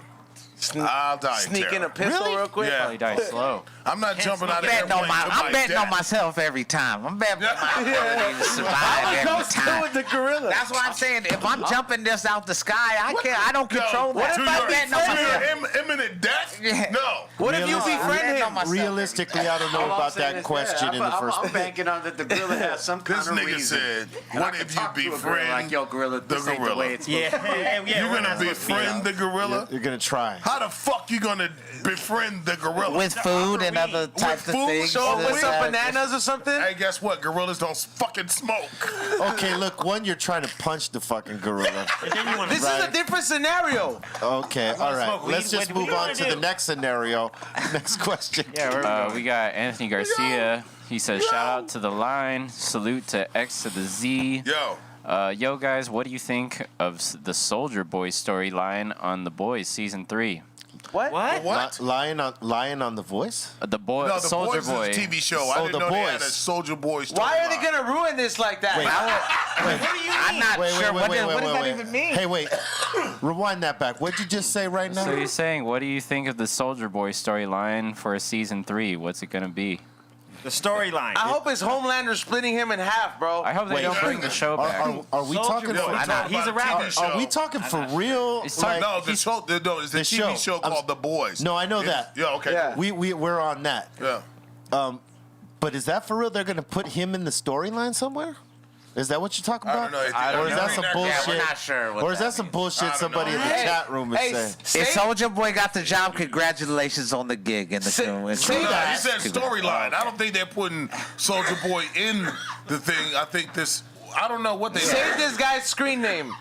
I'll die. Sneak in a pistol Really? real quick. Probably Yeah. die slow. I'm not jumping out of betting airplane on to I'm betting death. on myself every time. I'm betting on my ability to survive every time. with the gorilla. That's what I'm saying. If I'm jumping this out the sky, I can't. I don't control that. To I'm betting on myself. your imminent death? Yeah. No. What if you Realistic- befriend him? Realistically, I don't know about that question in the first I'm place. banking on that the gorilla has some kind This of nigga reason. said, And I what can if you talk to a gorilla befriend like, yo, gorilla, the this ain't the gorilla? way it's supposed to be. You're we're gonna not supposed to be befriend out. the gorilla? You're gonna try. How the fuck you gonna befriend the gorilla? With food and other types of food? things. So with some that- bananas or something? Hey, guess what? Gorillas don't fucking smoke. Okay, look, one, you're trying to punch the fucking gorilla. And then you want This is a different scenario. Okay, all right. smoke weed? Let's just What do move you on wanna to the do? next scenario. Next question. We got Anthony Garcia. He says, shout out to the line. Salute to X to the Z. Yo. Yo, guys, what do you think of the Soldier Boy storyline on The Boys Season 3? What? What? Lying on The Voice? The boy, No, the Soldier Boys Boy. is a TV show. I Oh, didn't The know they had a Boys. Soldier Boy story. Why are they gonna ruin this like that? Wait. I'm not sure. What does that wait. even mean? Hey, wait. Rewind that back. What'd you just say right now? So he's saying, what do you think of the Soldier Boy storyline for Season 3? What's it going to be? The storyline. I hope it's Homelander splitting him in half, bro. I hope they don't bring the show back. Are we talking? Yo, For, He's a rapper. are we talking for real? He's talking- No, it's a TV show called The Boys. No, I know that. Yeah, okay. Yeah. We're on that. Yeah. But is that for real? They're gonna put him in the storyline somewhere? Is that what you're talking I about? don't know. Or is that some bullshit? Yeah, we're not sure what Or is that that some means. bullshit don't somebody know. in the chat room is saying? If Soldier Boy got the job, congratulations on the gig in the film. No, he said storyline. I don't think they're putting Soldier Boy in the thing. I think this. I don't know what they. Say this guy's screen name.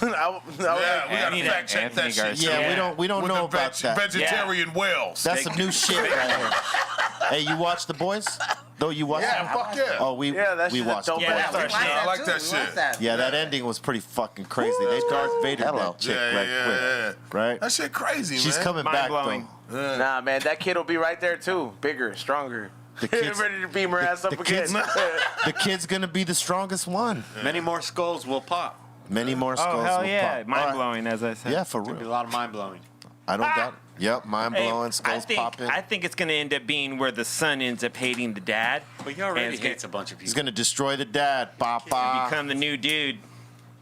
Yeah, we gotta fact check Anthony that shit. Garcia. Yeah, we don't With know the about that. vegetarian whales. That's some new shit right here. Hey, you watch The Boys? No, you watch? Yeah, fuck yeah. Oh, we that we shit's a watched. dope The Yeah, Boys. that's our shit. I like that shit. Yeah, that ending was pretty fucking crazy. They Darth Vader that chick right quick, right? That shit crazy, She's man. coming back Mind-blowing. though. Nah, man, that kid will be right there too. Bigger, stronger. The kid's, Ready to beam her ass up the again. kid's, the kid's gonna be the strongest one. Many more skulls will pop. Many more skulls. Oh, hell will yeah. pop. Mind All right. blowing, as I said. Yeah, for There'll be a real. lot of mind blowing. I don't doubt it. Yep, mind Hey, blowing, skulls popping. I think it's going to end up being where the son ends up hating the dad. But he already And it's hates a bunch of He's people. gonna destroy the dad, Papa. become the new dude.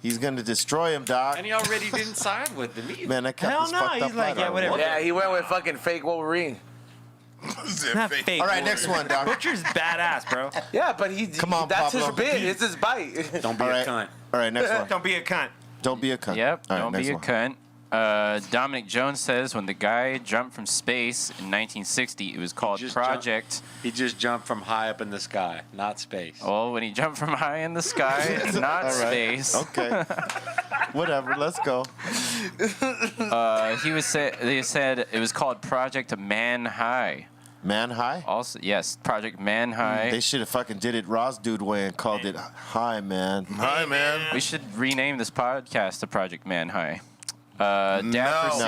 He's gonna destroy him, Doc. And he already didn't side with them either. Man, that kept Hell his no, fucked he's up like, light yeah, on. whatever. Yeah, he went with fucking fake Wolverine. Not fake. All right, next one, Doc. Butcher's badass, bro. Yeah, but Come on, that's Pablo. his bit. It's his bite. Don't be All a right. cunt. All right, next one. Don't be a cunt. Don't be a cunt. Yep, All right, don't be next a one. cunt. Dominic Jones says when the guy jumped from space in 1960, it was called Just Project. He just jumped from high up in the sky, not space. Well, when he jumped from high in the sky, not All right. space. Okay. Whatever. Let's go. They said it was called Project Man High. Man High. Also, yes, Project Man High. They should have fucking did it Ross dude way and called it High Man. Hi, man. We should rename this podcast to Project Man High. Dapper C.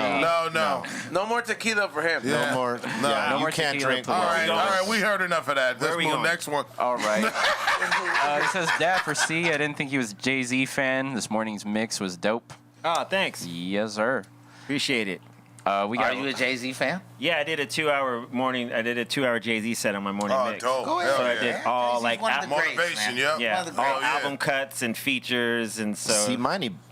No. No more tequila for him. Yeah. No more. No. Yeah, No you more can't tequila, drink. please. All right. We heard enough of that. Let's are we move going? next one. All right. It says Dapper C. I didn't think he was a Jay-Z fan. This morning's mix was dope. Oh, thanks. Yes, sir. Appreciate it. We Are got. you a Jay-Z fan? Yeah, I did a 2-hour Jay-Z set on my morning Oh, mix. dope. Go Hell ahead. So I yeah. did all Jay-Z's like one of the greats, Motivation, man. yeah. One of the all Hell yeah. album cuts and features, and so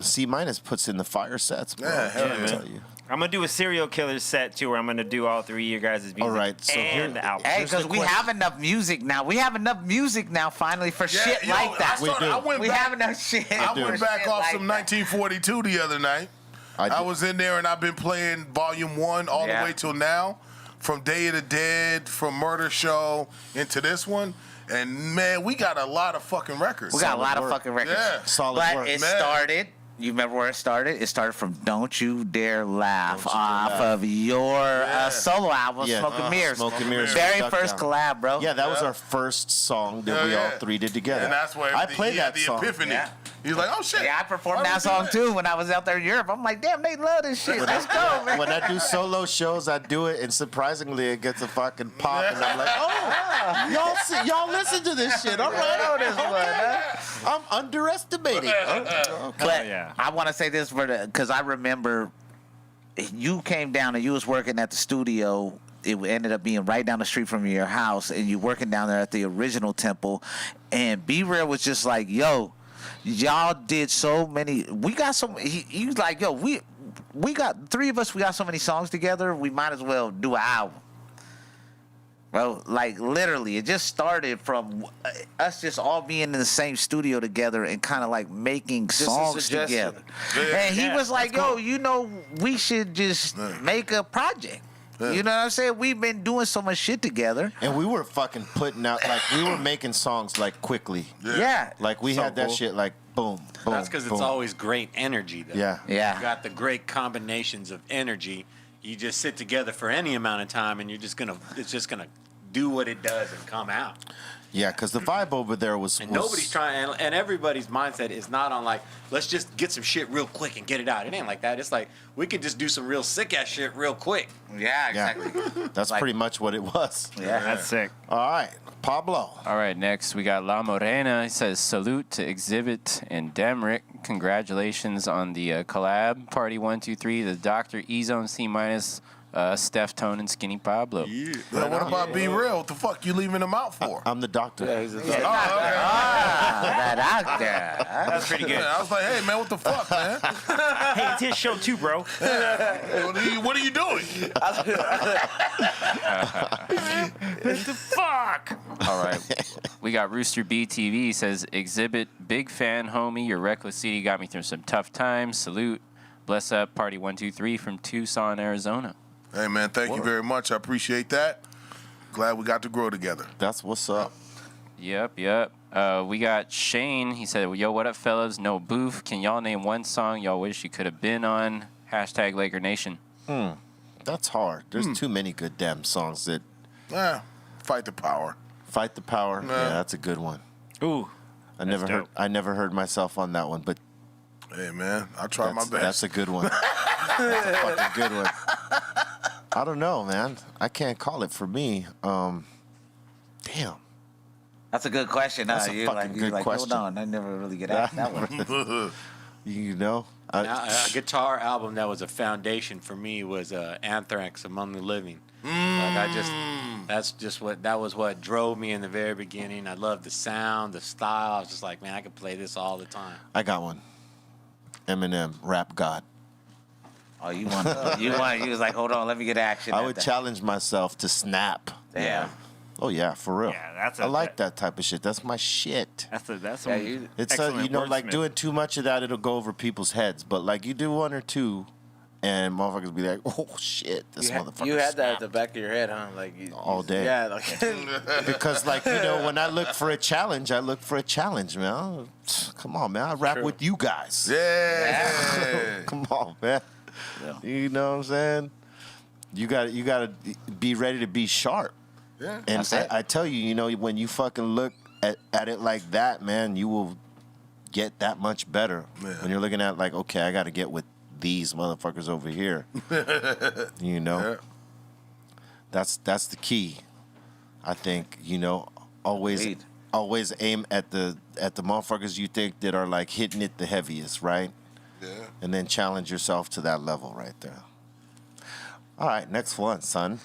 C minus puts in the fire sets, bro. Yeah, hell I yeah. tell you. I'm gonna do a serial killer set too, where I'm gonna do all 3 of your guys' music. All right, so here- and the album. Hey, Here's the because we question. have enough music now. We have enough music now, finally, for shit like that. We do. I went We back, have enough shit. I for went back shit off like some that. 1942 the other night. I do. was in there and I've been playing Volume 1 all Yeah. the way till now. From Day of the Dead, from Murder Show, into this one. And, man, we got a lot of fucking records. We got a Solid lot of work. fucking records. Yeah. Solid But work. it Man. started. You remember where it started? It started from "Don't You Dare Laugh" Don't You Dare off Laugh. of your solo album, Yeah, "Smoke and Mirrors." Smoke and Mirrors. Very Duck first Down. collab, bro. Yeah, that was our first song that Hell we all yeah. three did together. And that's where I he played had that the song. epiphany. Yeah. He's like, oh, shit. Yeah, I performed Why that we do song too when I was out there in Europe. I'm like, damn, they love this shit. Let's go, man. When I do solo shows, I do it, and surprisingly, it gets a fucking pop, and I'm like, oh, y'all listen to this shit. All right, this one, huh? I'm underestimating. Okay. But yeah. I want to say this because I remember you came down and you was working at the studio. It ended up being right down the street from your house, and you working down there at the original Temple. And B Real was just like, "Yo, y'all did so many. We got so. He was like, "Yo, we got 3 of us. We got so many songs together. We might as well do an album." Bro, like literally, it just started from us just all being in the same studio together and kind of like making a songs suggestion. together. Yeah. And he Yeah, was like, that's "Yo, cool. you know, we should just make a project." You know what I'm saying? We've been doing so much shit together. And we were fucking putting out, like, we were making songs, like, quickly. Yeah. Like, we had that cool. shit, like, boom, boom, That's because it's boom. always great energy, though. Yeah. Yeah. You got the great combinations of energy. You just sit together for any amount of time, and it's just gonna do what it does and come out. Yeah, because the vibe over there was... And was nobody's trying, and everybody's mindset is not on like, let's just get some shit real quick and get it out. It ain't like that. It's like we could just do some real sick ass shit real quick. Yeah, Yeah. exactly. That's Like- pretty much what it was. Yeah. That's sick. All right, Pablo. All right, next we got La Morena. He says, salute to Xzibit and Demrick. Congratulations on the collab. Party 1, 2, 3. The Dr. E-Zone C minus, Steph Tone and Skinny Pablo. Yeah, what about Be Real? What the fuck you leaving him out for? I'm the doctor. Oh, okay. That out there. That's pretty good. I was like, hey, man, what the fuck, man? Hey, it's his show too, bro. What are you doing? What the fuck? All right. We got Rooster BTV. He says, Xzibit, big fan, homie. Your Reckless City got me through some tough times. Salute. Bless up. Party 1, 2, 3 from Tucson, Arizona. Hey, man, thank you very much. I appreciate that. Glad we got to grow together. That's what's up. Yep. We got Shane. He said, yo, what up, fellas? No booth. Can y'all name one song y'all wish you could have been on? Hashtag Laker Nation. That's hard. There's too many good damn songs that Fight the power. fight the power. Yeah, that's a good one. Ooh. I never heard. dope. I never heard myself on that one, but Hey, man, I try my that's, best. that's a good one. That's a fucking good one. I don't know, man. I can't call it for me. Damn. That's a good question. That's a You're fucking like, good you're like, question. hold on. I never really get asked that one. You know, Now, a guitar album that was a foundation for me was Anthrax, Among the Living. Like that was what drove me in the very beginning. I loved the sound, the style. I was just like, man, I could play this all the time. I got one. Eminem, Rap God. Oh, you was like, hold on, let me get action. I at would that. challenge myself to snap. Damn. Oh yeah, for real. Yeah, I like that type of shit. That's my shit. That's Yeah, some It's excellent you know, like wordsmith. doing too much of that, it'll go over people's heads. But like you do one or two, and motherfuckers be like, "Oh shit, this motherfucker." You had that at the snapped." back of your head, huh? Like All day. Yeah, like Because like you know, when I look for a challenge, I look for a challenge, man. Come on, man. I rap True. with you guys. Yeah. Come on, man. You know what I'm saying? You got to be ready to be sharp. Yeah. And That's it. I tell you, you know, when you fucking look at it like that, man, you will get that much better. Yeah. When you're looking at like, okay, I got to get with these motherfuckers over here. You know, Yeah. that's the key. I think, you know, Agreed. always aim at the motherfuckers you think that are like hitting it the heaviest, right? Yeah. And then challenge yourself to that level right there. All right, next one, son.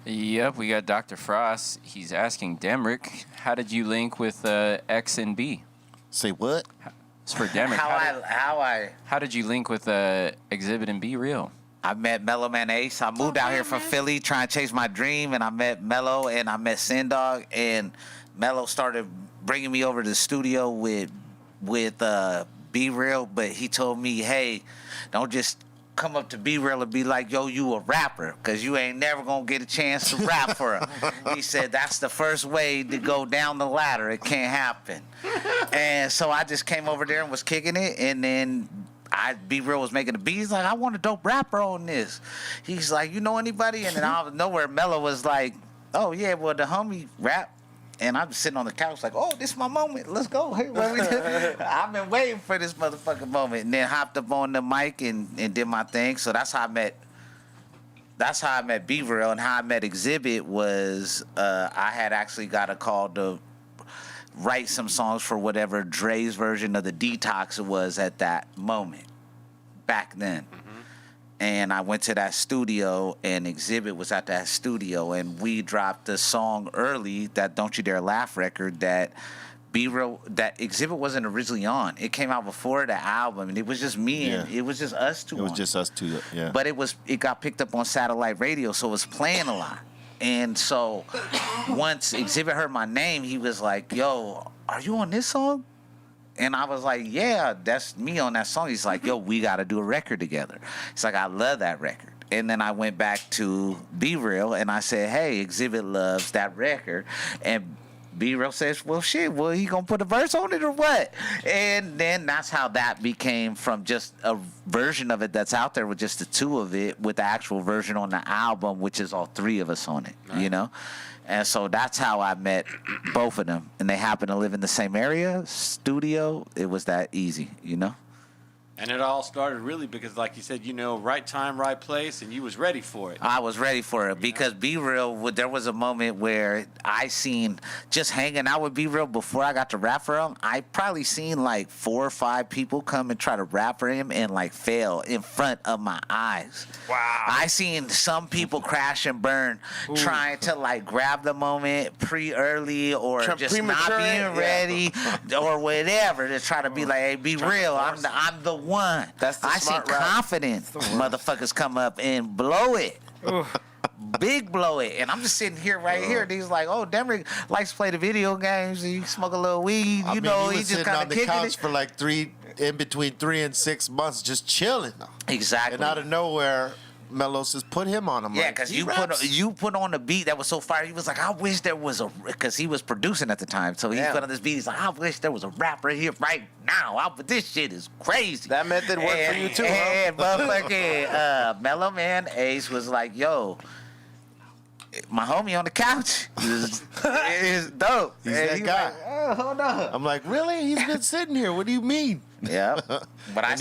Yep, we got Dr. Frost. He's asking Demrick, how did you link with X and B? Say what? It's for Demrick. How did you link with Xzibit and Be Real? I met Mellow Man Ace. I moved out here from Philly trying to chase my dream, and I met Mellow and I met Sindog, and Mellow started bringing me over to the studio with Be Real, but he told me, hey, don't just come up to Be Real and be like, yo, you a rapper, because you ain't never going to get a chance to rap for him. He said, that's the first way to go down the ladder. It can't happen. And so I just came over there and was kicking it, and then Be Real was making the beat. He's like, I want a dope rapper on this. He's like, you know anybody? And then out of nowhere, Mello was like, oh, yeah, well, the homie rap. And I'm sitting on the couch like, oh, this is my moment. Let's go. Hey, what we do? I've been waiting for this motherfucking moment. And then hopped up on the mic and did my thing. So that's how I met Be Real. And how I met Xzibit was I had actually got a call to write some songs for whatever Dre's version of the Detox was at that moment, back then. And I went to that studio, and Xzibit was at that studio, and we dropped a song early, that Don't You Dare Laugh record, that that Xzibit wasn't originally on. It came out before the album, and it was just me and it was just us two. It was just us two, yeah. But it got picked up on satellite radio, so it was playing a lot. And so once Xzibit heard my name, he was like, yo, are you on this song? And I was like, yeah, that's me on that song. He's like, yo, we got to do a record together. He's like, I love that record. And then I went back to Be Real, and I said, hey, Xzibit loves that record. And Be Real says, well, shit, well, he going to put a verse on it or what? And then that's how that became from just a version of it that's out there with just the two of it, with the actual version on the album, which is all three of us on it, you know? And so that's how I met both of them. And they happen to live in the same area, studio. It was that easy, you know? And it all started really because, like you said, right time, right place, and you was ready for it. I was ready for it because Be Real, there was a moment where I seen, just hanging out with Be Real before I got to rap for him, I probably seen like 4 or 5 people come and try to rap for him and like fail in front of my eyes. Wow. I seen some people crash and burn trying to like grab the moment early or just not being ready or whatever to try to be like, hey, Be Real, I'm the one. That's the I see smart route. confident motherfuckers come up and blow it. Big blow it. And I'm just sitting here here. And he's like, oh, Demrick likes to play the video games. He smoke a little weed. I mean, he he's was just sitting kind on of the kicking couch it. for like in between 3 and 6 months, just chilling. Exactly. And out of nowhere, Mello says, put him on him. Yeah, like, because he you raps. put on a beat that was so fire. He was like, I wish there was because he was producing at the time. So he put on this beat. He's like, I wish there was a rapper here right now. This shit is crazy. That method worked for you too, huh? And motherfucking Mellow Man Ace was like, yo, my homie on the couch is dope. He's And that he was guy. like, oh, hold on. I'm like, really? He's been sitting here. What do you mean? Yeah. But I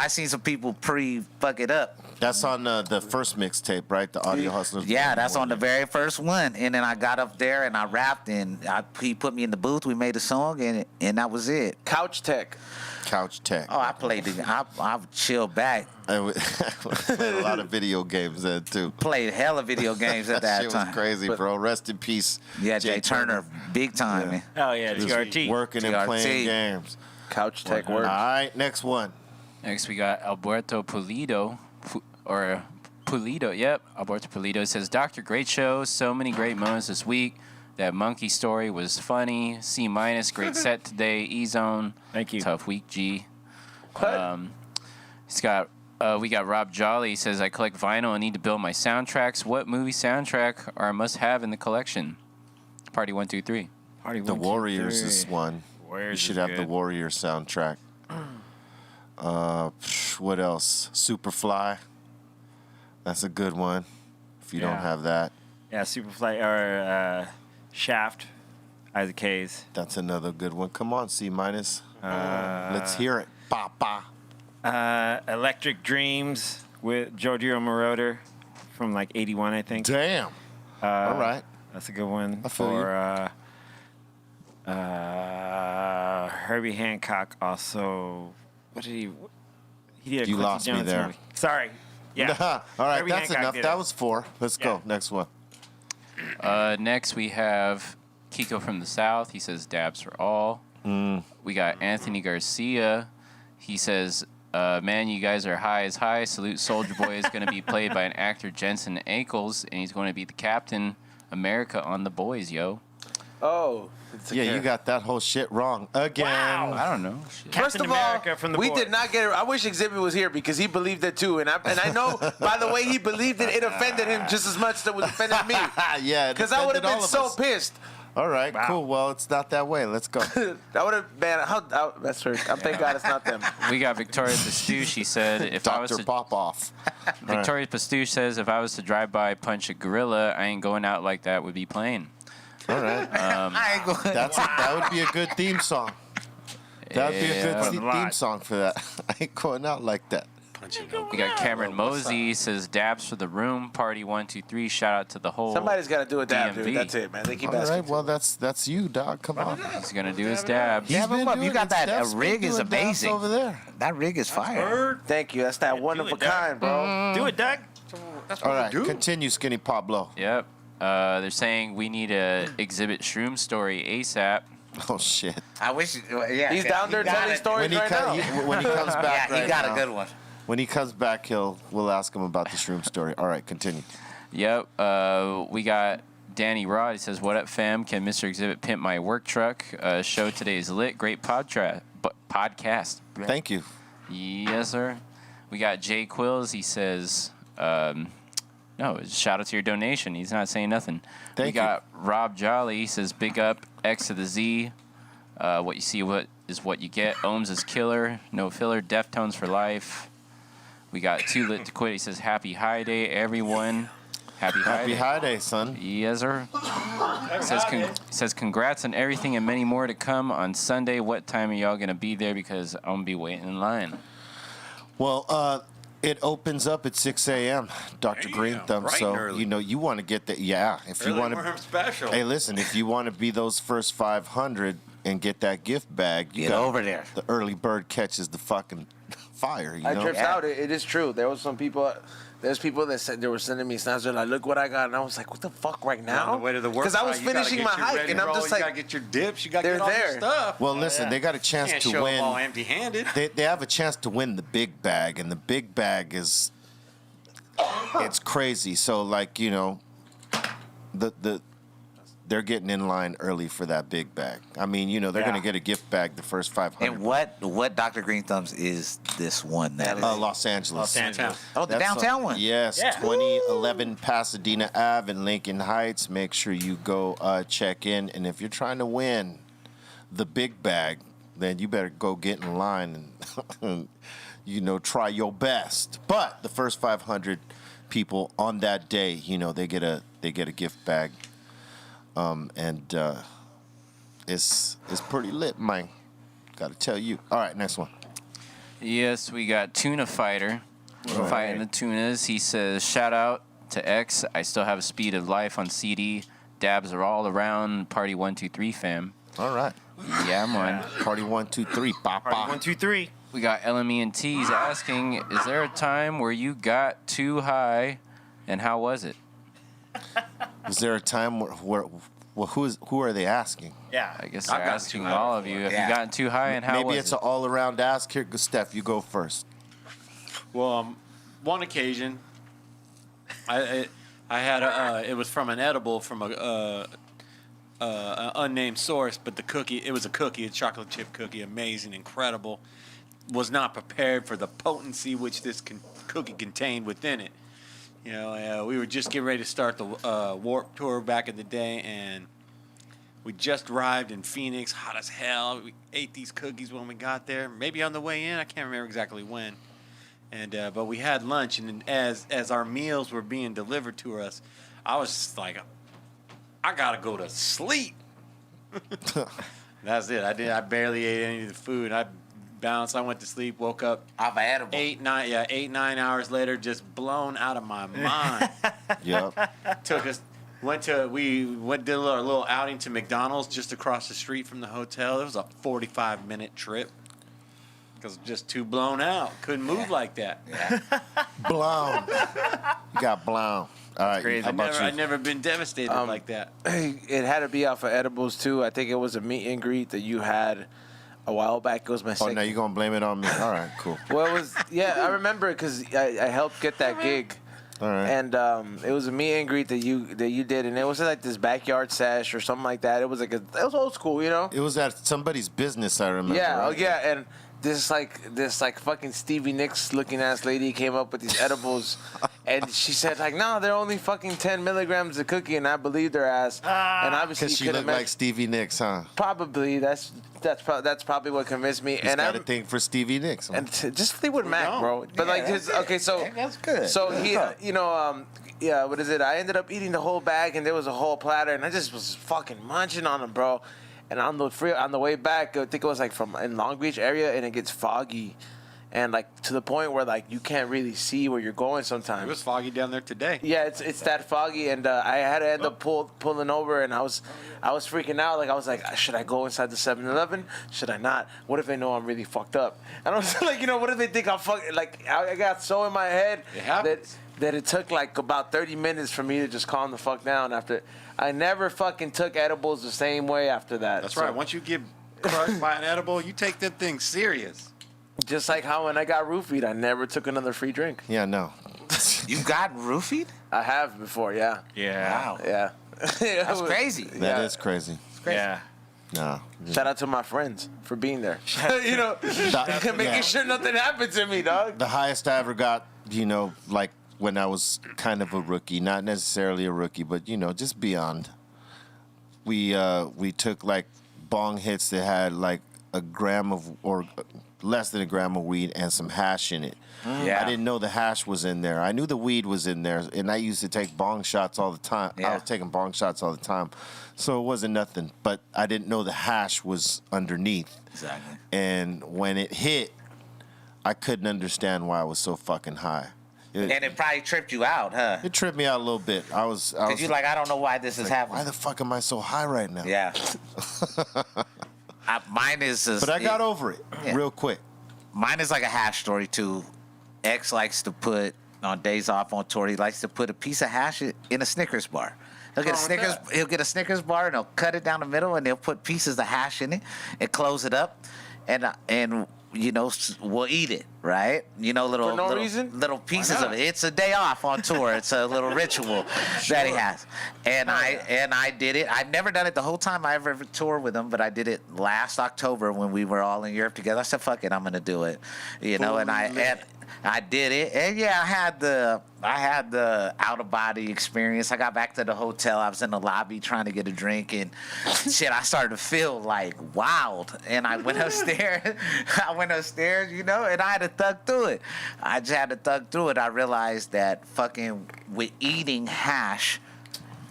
seen some people pre-fuck it up. That's on the first mixtape, right? The Audio Hustlers. Yeah, that's on the very first one. And then I got up there and I rapped and he put me in the booth. We made a song and that was it. Couch Tech. Couch Tech. Oh, I played I chilled back. I played a lot of video games then too. Played hella video games at that shit time. was crazy, bro. Rest in peace. Yeah, Jay Turner, big time, man. Oh, yeah, Just TRT. working and TRT. playing games. Couch Tech All works. right, next one. Next, we got Alberto Pulido, Pulido, yep. Alberto Pulido says, Doctor, great show. So many great moments this week. That monkey story was funny. C-, great set today. E-Zone. Thank you. Tough week, G. He's got, we got Rob Jolly. He says, I collect vinyl and need to build my soundtracks. What movie soundtrack are a must-have in the collection? Party 1, 2, 3. Party The 1, 2, Warriors 3. is one. Warriors You should is have the good. Warriors soundtrack. What else? Superfly. That's a good one. If you don't Yeah. have that, Yeah, Superfly or Shaft, Isaac Hayes. that's another good one. Come on, C-. Let's hear it. Papa. Electric Dreams with Giorgio Moroder from like 81, I think. Damn. All right. That's a good one. I feel or Herbie Hancock also. What did he? He did a You Quincy lost me Jones there. movie. Sorry. Yeah. All right, Herbie that's Hancock enough. did That it. was 4. Let's go. Yeah. Next one. Next we have Kiko from the South. He says dabs for all. We got Anthony Garcia. He says, man, you guys are high as high. Salute Soldier Boy is going to be played by an actor, Jensen Ackles, and he's going to be the Captain America on The Boys, yo. Oh. Yeah, you got that whole shit wrong again. I don't know. Shit. First Captain of all, America from the we board. did not get it. I wish Xzibit was here because he believed it too, and I know by the way he believed it, it offended him just as much as it was offending me. Yeah, it Because I would have offended been all so of us. pissed. All right, Wow. cool. Well, it's not that way. Let's go. That would have been that's her. I'm thank God it's not them. We got Victoria Pastouche. He said, if I was Dr. to Popoff. Victoria Pastouche says, if I was to drive by punch a gorilla, I ain't going out like that would be plain. All right. I ain't going. That would be a good theme song. That would be a Yeah. good theme song for that. I ain't going out like that. We got Cameron Mosey. He says, dabs for the room. Party 123. Shout out to the whole. Somebody's got to do a dab, DMV. dude. That's it, man. They keep All asking. right, well, that's you, dog. Come on. He's going to do his dabs. He's Dab him been up. doing You got it. that. Steph's A been rig is doing dabs amazing. over there. That rig is fire. Thank you. That's that one of a kind, bro. Do it, Doug. All right, continue, Skinny Pablo. Yep. They're saying we need a exhibit shroom story ASAP. Oh shit. I wish. Yeah, He's down there telling stories right now. When he comes back, Yeah, he right got now, a good one. When he comes back, we'll ask him about the shroom story. All right, continue. Yep. We got Danny Rod. He says, what up, fam? Can Mr. Exhibit pimp my work truck? Show today is lit. Great podcast. Thank you. Yes, sir. We got Jay Quills. He says, no, shout out to your donation. He's not saying nothing. Thank we you. got Rob Jolly. He says, big up, X to the Z. What you see is what you get. Ohms is killer. No filler. Deftones for life. We got Too Lit to Quit. He says, happy high day, everyone. Happy high Happy day. high day, son. Yes, sir. Says congrats on everything and many more to come on Sunday. What time are y'all going to be there? Because I'm going to be waiting in line. Well, it opens up at 6 a.m., Dr. Damn, Greenthumb. bright So, and early. you want to get that. Yeah, if you want to. special. Hey, listen, if you want to be those first 500 and get that gift bag, you Get got over there. The early bird catches the fucking fire, you I know? tripped out. It is true. There was some people. There's people that said they were sending me snaps. They're like, "Look what I got," and I was like, "What the fuck right now?" On the way to the work. Because I was finishing my hike, and I'm just you gotta like, get your dips. You gotta they're get all your there. stuff. Well, listen, they got a chance Can't to show win. them all empty-handed. They have a chance to win the big bag, and the big bag is it's crazy. So like they're getting in line early for that big bag. I mean, they're gonna get a gift bag the first 500. And what Dr. Greenthumbs is this one that is? Los Angeles. Los Angeles. Oh, the That's downtown one. Yes, Yeah. 2011 Pasadena Ave in Lincoln Heights. Make sure you go check in, and if you're trying to win the big bag, then you better go get in line and try your best. But the first 500 people on that day, they get a gift bag, and it's pretty lit, man. Got to tell you. All right, next one. Yes, we got Tuna Fighter fighting the tunas. He says, shout out to X. I still have a Speed of Life on CD. Dabs are all around. Party 123 fam. All right, Yeah, man. party 1, 2, 3, pop, Party pop. 1, 2, 3. We got LME and T's asking, is there a time where you got too high, and how was it? Is there a time where who are they asking? Yeah. I guess I've they're gotten asking too high all of before. you. Have Yeah. you gotten too high, and how Maybe was it's it? an all-around ask. Here, Steph, you go first. Well, one occasion, I had it was from an edible from a unnamed source, but the cookie, it was a cookie, a chocolate chip cookie, amazing, incredible. Was not prepared for the potency which this cookie contained within it. We were just getting ready to start the Warp Tour back in the day, and we just arrived in Phoenix, hot as hell. We ate these cookies when we got there, maybe on the way in. I can't remember exactly when. And but we had lunch, and then as our meals were being delivered to us, I was just like, I gotta go to sleep. That's it. I barely ate any of the food. I bounced. I went to sleep. Woke up Off an edible. 8-9 hours later, just blown out of my mind. Yep. We did a little outing to McDonald's just across the street from the hotel. It was a 45-minute trip. Because just too blown out. Couldn't move like that. Blown. You got blown. All right. crazy. How about I've you? never been devastated like that. It had to be off of edibles too. I think it was a meet and greet that you had a while back. It was my Oh, second. now you're going to blame it on me? All right, cool. Well, it was I remember it because I helped get that gig. All right. And it was a meet and greet that you did, and it was like this backyard sesh or something like that. It was like it was old school, you know. It was at somebody's business, I remember. Yeah, right? oh yeah, and this fucking Stevie Nicks looking ass lady came up with these edibles, and she said like, no, they're only fucking 10 milligrams of cookie, and I believed her ass. And obviously, Because she you could looked like Stevie Nicks, huh? probably that's probably what convinced me. He's and got a thing for Stevie Nicks. Huh? and just Fleetwood Mac, bro. But like, okay, so That's good. So he, yeah, what is it? I ended up eating the whole bag, and there was a whole platter, and I just was fucking munching on them, bro. And on the way back, I think it was like from in Long Beach area, and it gets foggy, and like to the point where like you can't really see where you're going sometimes. It was foggy down there today. Yeah, it's that foggy, and I had to end up pulling over, and I was freaking out. Like I was like, should I go inside the 7-Eleven? Should I not? What if they know I'm really fucked up? And I was like, what if they think I'm fucking like? I got so in my head It happens. that it took like about 30 minutes for me to just calm the fuck down. After I never fucking took edibles the same way after that. That's So, right. Once you get crushed by an edible, you take that thing serious. Just like how when I got roofied, I never took another free drink. Yeah, no. You got roofied? I have before, yeah. Wow. Yeah. That's crazy. That is crazy. Yeah. No. Shout out to my friends for being there. Making Yeah. sure nothing happened to me, dog. The highest I ever got, like when I was kind of a rookie, not necessarily a rookie, but just beyond. We took like bong hits that had like a gram of or less than a gram of weed and some hash in it. Yeah. I didn't know the hash was in there. I knew the weed was in there, and I used to take bong shots all the time. Yeah. I was taking bong shots all the time, so it wasn't nothing. But I didn't know the hash was underneath. Exactly. And when it hit, I couldn't understand why I was so fucking high. And it probably tripped you out, huh? It tripped me out a little bit. I was Because you're like, I don't know why this is happening. why the fuck am I so high right now? Yeah. Mine is. But I got over it Yeah. real quick. Mine is like a hash story too. X likes to put on days off on tour. He likes to put a piece of hash in a Snickers bar. He'll get a Snickers. He'll get a Snickers bar and he'll cut it down the middle and he'll put pieces of hash in it and close it up, and we'll eat it, right? Little For no little, reason? little pieces of it. It's a day off on tour. It's a little ritual that he has, and I did it. I've never done it the whole time I ever toured with him, but I did it last October when we were all in Europe together. I said, "Fuck it, I'm gonna do it," and I did it, and yeah, I had the out of body experience. I got back to the hotel. I was in the lobby trying to get a drink, and shit, I started to feel like wild. And I went upstairs. And I had to thug through it. I just had to thug through it. I realized that fucking with eating hash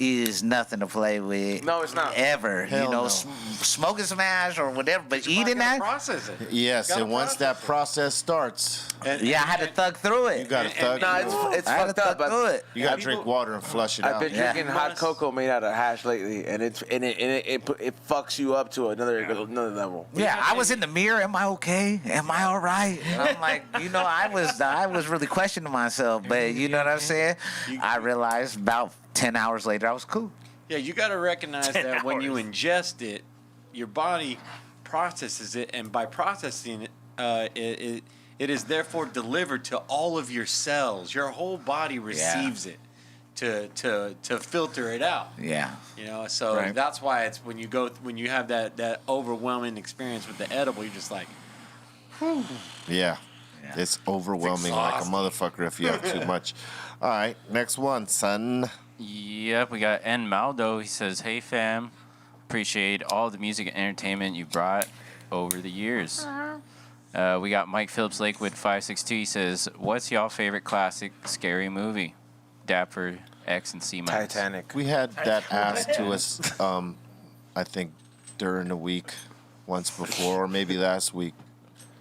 is nothing to play with. No, it's not. Ever. Hell no. Smoking some hash or whatever, but eating Gotta that. process it. Yes, Gotta and once that process starts, Yeah, I had to thug through it. you gotta thug. Nah, through it. it's I had to fucked up. thug through it. You gotta drink water and flush it I've out. been Yeah. drinking hot cocoa made out of hash lately, and it fucks you up to another level. Yeah, I was in the mirror. Am I okay? Am I all right? And I'm like, I was really questioning myself, but you know what I'm saying? I realized about 10 hours later, I was cool. Yeah, you got to recognize that when you ingest it, your body processes it, and by processing it, it is therefore delivered to all of your cells. Your whole body receives it to filter it out. Yeah. So Right. that's why it's when you have that overwhelming experience with the edible, you're just like, Yeah. It's overwhelming like a exhausting. motherfucker if you have too much. All right, next one, son. Yep, we got N Maldo. He says, "Hey fam, appreciate all the music and entertainment you brought over the years." We got Mike Phillips Lakewood 562. He says, "What's y'all favorite classic scary movie?" Dapper X and C Max. Titanic. We had that asked to us, I think, during the week once before, or maybe last week.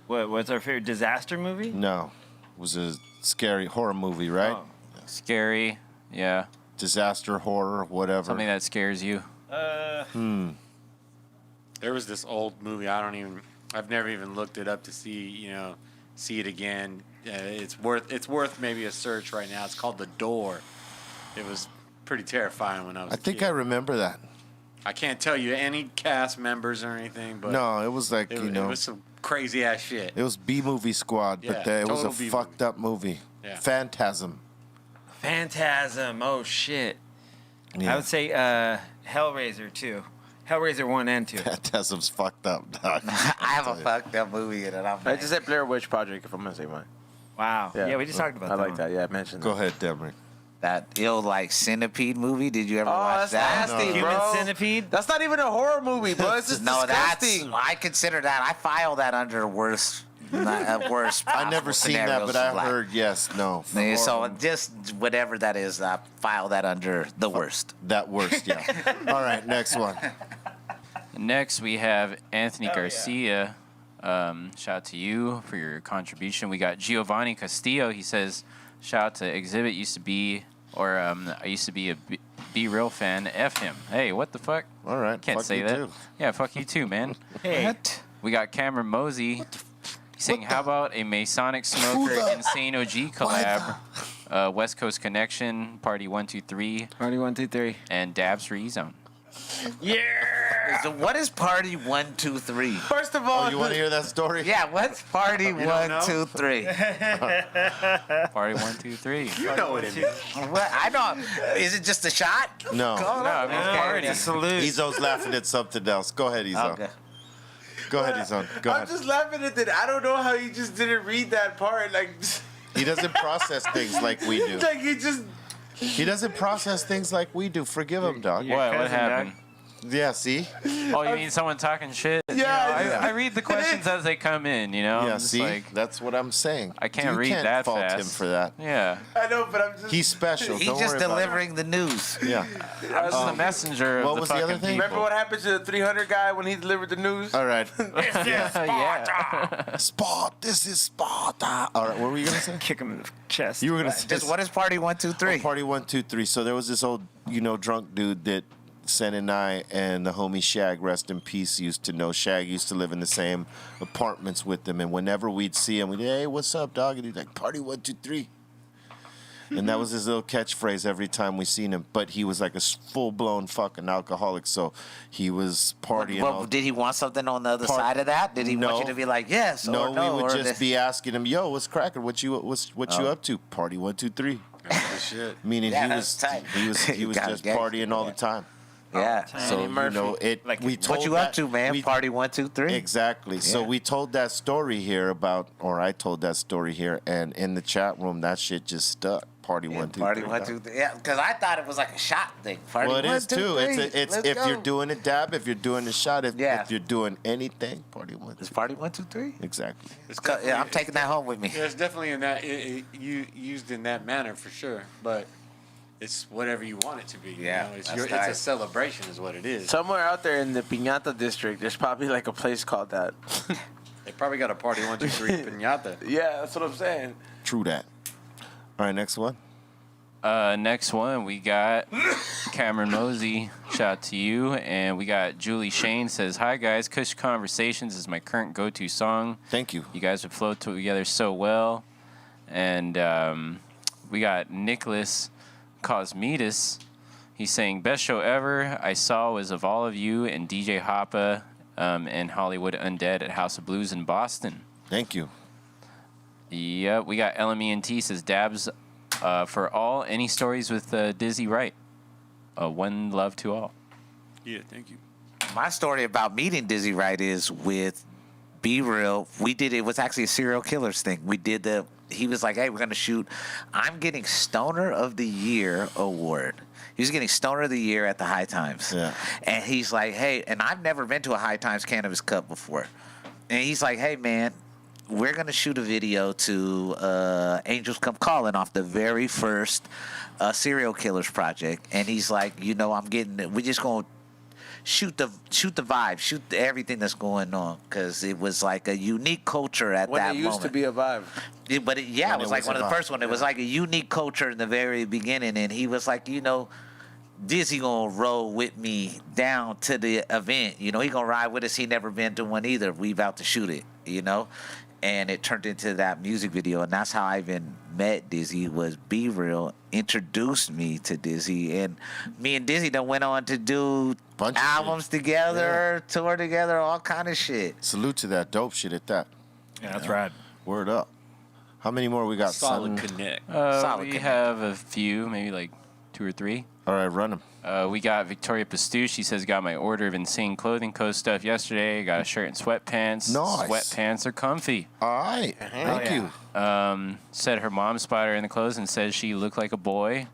What's our favorite disaster movie? No, it was a scary horror movie, right? Oh. Scary, yeah. Disaster, horror, whatever. Something that scares you. there was this old movie, I don't even I've never even looked it up to see it again. It's worth maybe a search right now. It's called The Door. It was pretty terrifying when I was. I think I remember that. I can't tell you any cast members or anything, but No, it was like it was some crazy ass shit. it was B movie squad, Yeah, but it was a total B-movie. fucked up movie. Yeah. Phantasm. Phantasm. Oh shit. Yeah. I would say Hellraiser too. Hellraiser 1 and 2. Phantasm's fucked up, dog. I have a fucked up movie in it. I just said Blair Witch Project, if I'm gonna say mine. Wow. Yeah, we just talked about I that. like that. Yeah, I mentioned Go that. ahead, Demrick. That ill like centipede movie. Did you ever Oh, watch that's that? nasty, Human bro. Centipede? That's not even a horror movie, bro. It's just No, disgusting. I consider that. I file that under worst. Worst. I never possible seen that, scenarios but I of life. heard yes, no. Yeah, so Horrible. just whatever that is, I file that under the worst. That worst, yeah. All right, next one. Next, we have Anthony Garcia. Shout out to you for your contribution. We got Giovanni Castillo. He says, shout out to Xzibit. I used to be a Be Real fan. F him. Hey, what the fuck? All right, Can't fuck say you that. too. Yeah, fuck you too, man. Hey. What? We got Cameron Mosey. He's saying, how about a Masonic Smoker Insane OG collab? West Coast Connection, Party 123, Party 1, 2, 3. and Dabs for E-Zone. Yeah. So what is Party 1, 2, 3? First of all, Oh, you want to hear that story? Yeah, what's Party 1, 2, 3? Party 1, 2, 3. You know what it is. What? I don't. Is it just a shot? No. No, I mean, Okay. party. It's a salute. Izo's laughing at something else. Go ahead, Izo. Okay. Go ahead, Izo. Go I'm ahead. just laughing at that. I don't know how you just didn't read that part. Like, He doesn't process things like we do. like you just. He doesn't process things like we do. Forgive him, dog. Your What cousin, happened? Yeah, see? Oh, you mean someone talking shit? Yeah, I read the questions as they come in, you know? I'm Yeah, just see? like, That's what I'm saying. I can't You read can't that fault fast. him for that. yeah. I know, but I'm just. He's special. He's Don't just worry about delivering the news. it. Yeah. I'm just the messenger what of the was the fucking other thing? people. Remember what happened to the 300 guy when he delivered the news? All right. Yeah. Spot. This is Sparta. All right. What were you going to say? Kick him in the chest. You were going to say. Just what is Party 1, 2, 3? Party 1, 2, 3. So there was this old, drunk dude that Sen and I and the homie Shag, rest in peace, used to know. Shag used to live in the same apartments with them, and whenever we'd see him, we'd, hey, what's up, dog? And he'd like, Party 1, 2, 3. And that was his little catchphrase every time we seen him. But he was like a full-blown fucking alcoholic, so he was partying. Well, did he want something on the other side of that? Did he want you to be like yes or no? No, we would or just this? be asking him, yo, what's cracking? What you up to? Party 1, 2, 3. Shit. Meaning Yeah, he that's tight. he was Gotta just get- partying all the time. Yeah. So Like we told What you that, up to, man? we- Party 1, 2, 3. Exactly. So Yeah. we told that story here I told that story here, and in the chat room, that shit just stuck. Party 1, 2, 3. Party 1, 2, 3. Yeah, because I thought it was like a shot thing. Party Well, it 1, is 2, too. 3. It's Let's if go. you're doing a dab, if you're doing a shot, if Yeah. you're doing anything, Party 1. It's Party 1, 2, 3. Exactly. Yeah, I'm taking that home with me. Yeah, it's definitely in that you used in that manner for sure, but it's whatever you want it to be. Yeah, you know? that's It's tight. a celebration, is what it is. Somewhere out there in the Piñata district, there's probably like a place called that. They probably got a Party 1, 2, 3 piñata. Yeah, that's what I'm saying. True that. All right, next one. Next one, we got Cameron Mosey. Shout out to you. And we got Julie Shane says, hi, guys. Kush Conversations is my current go-to song. Thank you. You guys have flowed together so well. And we got Nicholas Cosmetis. He's saying, best show ever I saw was of all of you and DJ Hoppa and Hollywood Undead at House of Blues in Boston. Thank you. Yep, we got LMENT says, dabs for all. Any stories with Dizzy Wright? One love to all. Yeah, thank you. My story about meeting Dizzy Wright is with Be Real. We did it was actually a serial killers thing. He was like, hey, we're gonna shoot. I'm getting Stoner of the Year award. He was getting Stoner of the Year at the High Times. Yeah. And he's like, hey, and I've never been to a High Times Cannabis Cup before. And he's like, hey man, we're gonna shoot a video to Angels Come Calling off the very first serial killers project. And he's like, we're just gonna shoot the vibe, shoot everything that's going on, because it was like a unique culture at When that it moment. used to be a vibe. It was like one of the first one. It was like a unique culture in the very beginning, and he was like, Dizzy gonna roll with me down to the event. You know, he gonna ride with us. He never been to one either. We about to shoot it, you know? And it turned into that music video. And that's how I even met Dizzy, was Be Real introduced me to Dizzy. And me and Dizzy done went on to do Bunch of albums together, tour together, all kind of shit. Salute to that dope shit at that. Yeah, that's right. Word up. How many more we got? Solid son? connect. Solid We connect. have a few, maybe like 2 or 3. All right, run them. We got Victoria Pastuche. She says, got my order of Insane Clothing Co. stuff yesterday. Got a shirt and sweatpants. Nice. Sweatpants are comfy. All right. Thank you. Said her mom spotted her in the clothes and says she looked like a boy,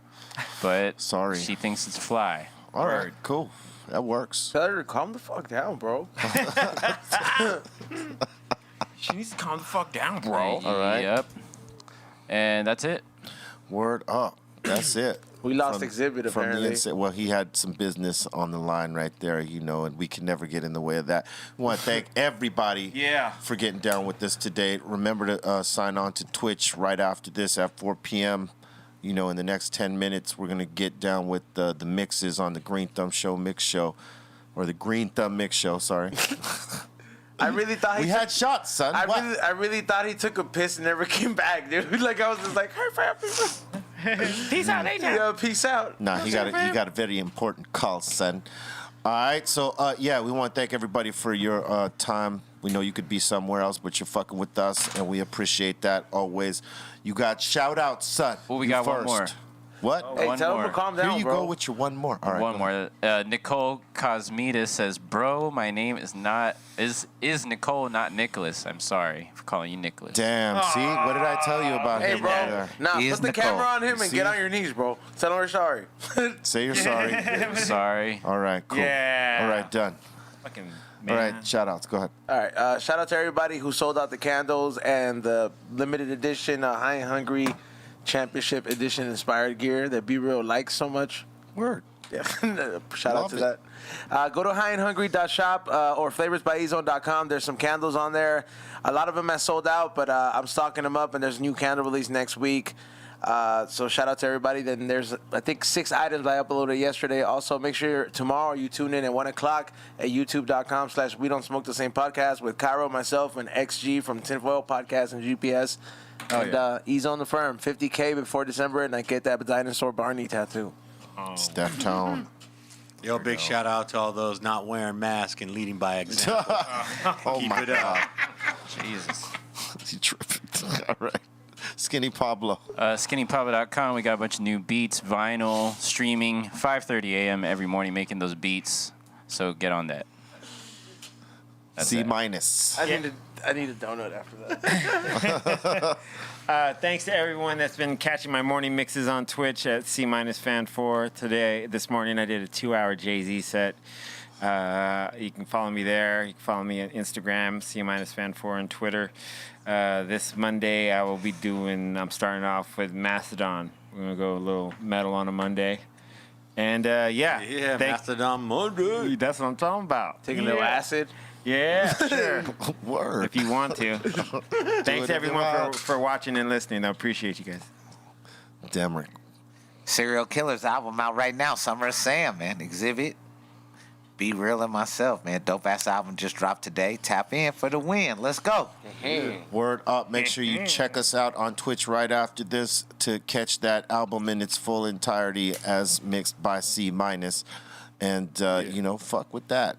but Sorry. she thinks it's fly. All right, cool. That works. Tell her to calm the fuck down, bro. She needs to calm the fuck down, bro. All right. Yep. And that's it. Word up. That's it. We lost Xzibit, From apparently. well, he had some business on the line right there, you know, and we can never get in the way of that. We want to thank everybody for getting down with us today. Remember to sign on to Twitch right after this at 4 p.m. You know, in the next 10 minutes, we're going to get down with the mixes on the Greenthumb Show Mix Show, or the Greenthumb Mix Show, sorry. I really thought We had shots, son. What? I really thought he took a piss and never came back, dude. Like, I was just like, hey, fam, Peace out, AJ. yeah, peace out. Nah, you got a very important call, son. All right, so yeah, we want to thank everybody for your time. We know you could be somewhere else, but you're fucking with us, and we appreciate that always. You got shout outs, son. Well, we You got one first. more. What? Hey, One tell more. him to calm down, Here you bro. go with your one more. All right, One go more. Nicole Cosmeta says, "Bro, my name is Nicole, not Nicholas. I'm sorry for calling you Nicholas." Damn. See, what did I tell you about Hey, him? bro. right there? Nah, He put is the Nicole. camera on him and See? get on your knees, bro. Tell him we're sorry. Say you're sorry. I'm sorry. All right, cool. Yeah. All right, done. Fucking All man. right, shout outs. Go ahead. All right. Shout out to everybody who sold out the candles and the limited edition High and Hungry Championship Edition inspired gear that Be Real likes so much. Word. Yeah. Shout out Love to it. that. Go to highandhungry.shop or flavorsbyezone.com. There's some candles on there. A lot of them have sold out, but I'm stocking them up, and there's a new candle release next week. So shout out to everybody. Then there's, I think, 6 items I uploaded yesterday. Also, make sure tomorrow you tune in at 1 o'clock at youtube.com/We Don't Smoke the Same Podcast with Cairo, myself, and XG from Tinfoil Podcast and GPS. And E-Zone the Firm, 50K before December, and I get that dinosaur Barney tattoo. Steph Tone. Yo, big shout out to all those not wearing masks and leading by example. Oh Keep my it up. God. Jesus. You tripping. All right. Skinny Pablo. SkinnyPapa.com. We got a bunch of new beats, vinyl, streaming, 5:30 a.m. every morning, making those beats. So get on that. That's C it. minus. I need a donut after that. Thanks to everyone that's been catching my morning mixes on Twitch at C-Fan4 today. This morning I did a 2-hour Jay-Z set. You can follow me there. You can follow me on Instagram, C-Fan4, and Twitter. This Monday I'm starting off with Mastodon. We're going to go a little metal on a Monday. And Yeah, thanks. Mastodon Monday. That's what I'm talking about. Take a little acid. Yeah, sure. Word. If you want to. Thanks everyone for watching and listening. I appreciate you guys. Demrick. Serial Killers album out right now. Summer of Sam, man. Xzibit. Be Real and myself, man. Dope ass album just dropped today. Tap in for the win. Let's go. Word up. Make sure you check us out on Twitch right after this to catch that album in its full entirety as mixed by C minus. And, fuck with that.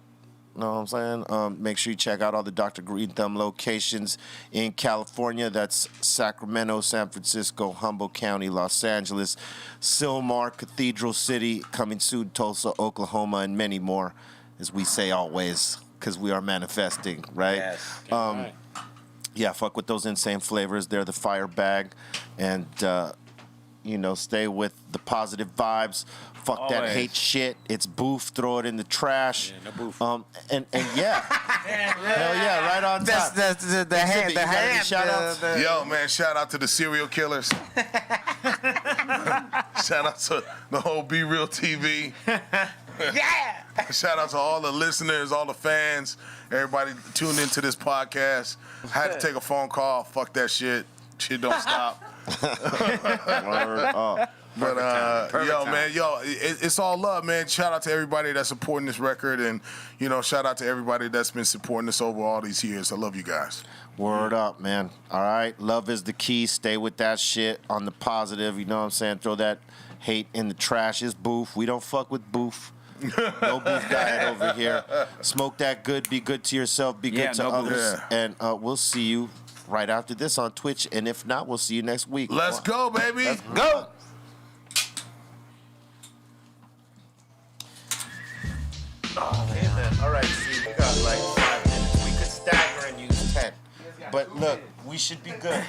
Know what I'm saying? Make sure you check out all the Dr. Greenthumb locations in California. That's Sacramento, San Francisco, Humboldt County, Los Angeles, Sylmar, Cathedral City, coming soon, Tulsa, Oklahoma, and many more, as we say always, because we are manifesting, right? Yes. Yeah, fuck with those insane flavors. They're the fire bag. And, stay with the positive vibes. Fuck that Always. hate shit. It's boof. Throw it in the trash. Yeah, no boof. And yeah. Hell yeah, right on top. That's the Exhibit, hand. you The got any hand. shout-outs? Yo, man, shout out to the serial killers. Shout out to the whole Be Real TV. Yeah. Shout out to all the listeners, all the fans, everybody tuned into this podcast. I had to take a phone call. Fuck that shit. Shit don't stop. Word up. But Perfect yo, time. man, it's all love, man. Shout out to everybody that's supporting this record, and shout out to everybody that's been supporting us over all these years. I love you guys. Word up, man. All right. Love is the key. Stay with that shit on the positive. You know what I'm saying? Throw that hate in the trash. It's boof. We don't fuck with boof. No boof diet over here. Smoke that good. Be good to yourself. Be good to no boof. others. And we'll see you right after this on Twitch. And if not, we'll see you next week. Let's go, baby. Let's Go. Oh, man. All right, see, we got like 5 minutes. We could stagger and use 10. But look, we should be good.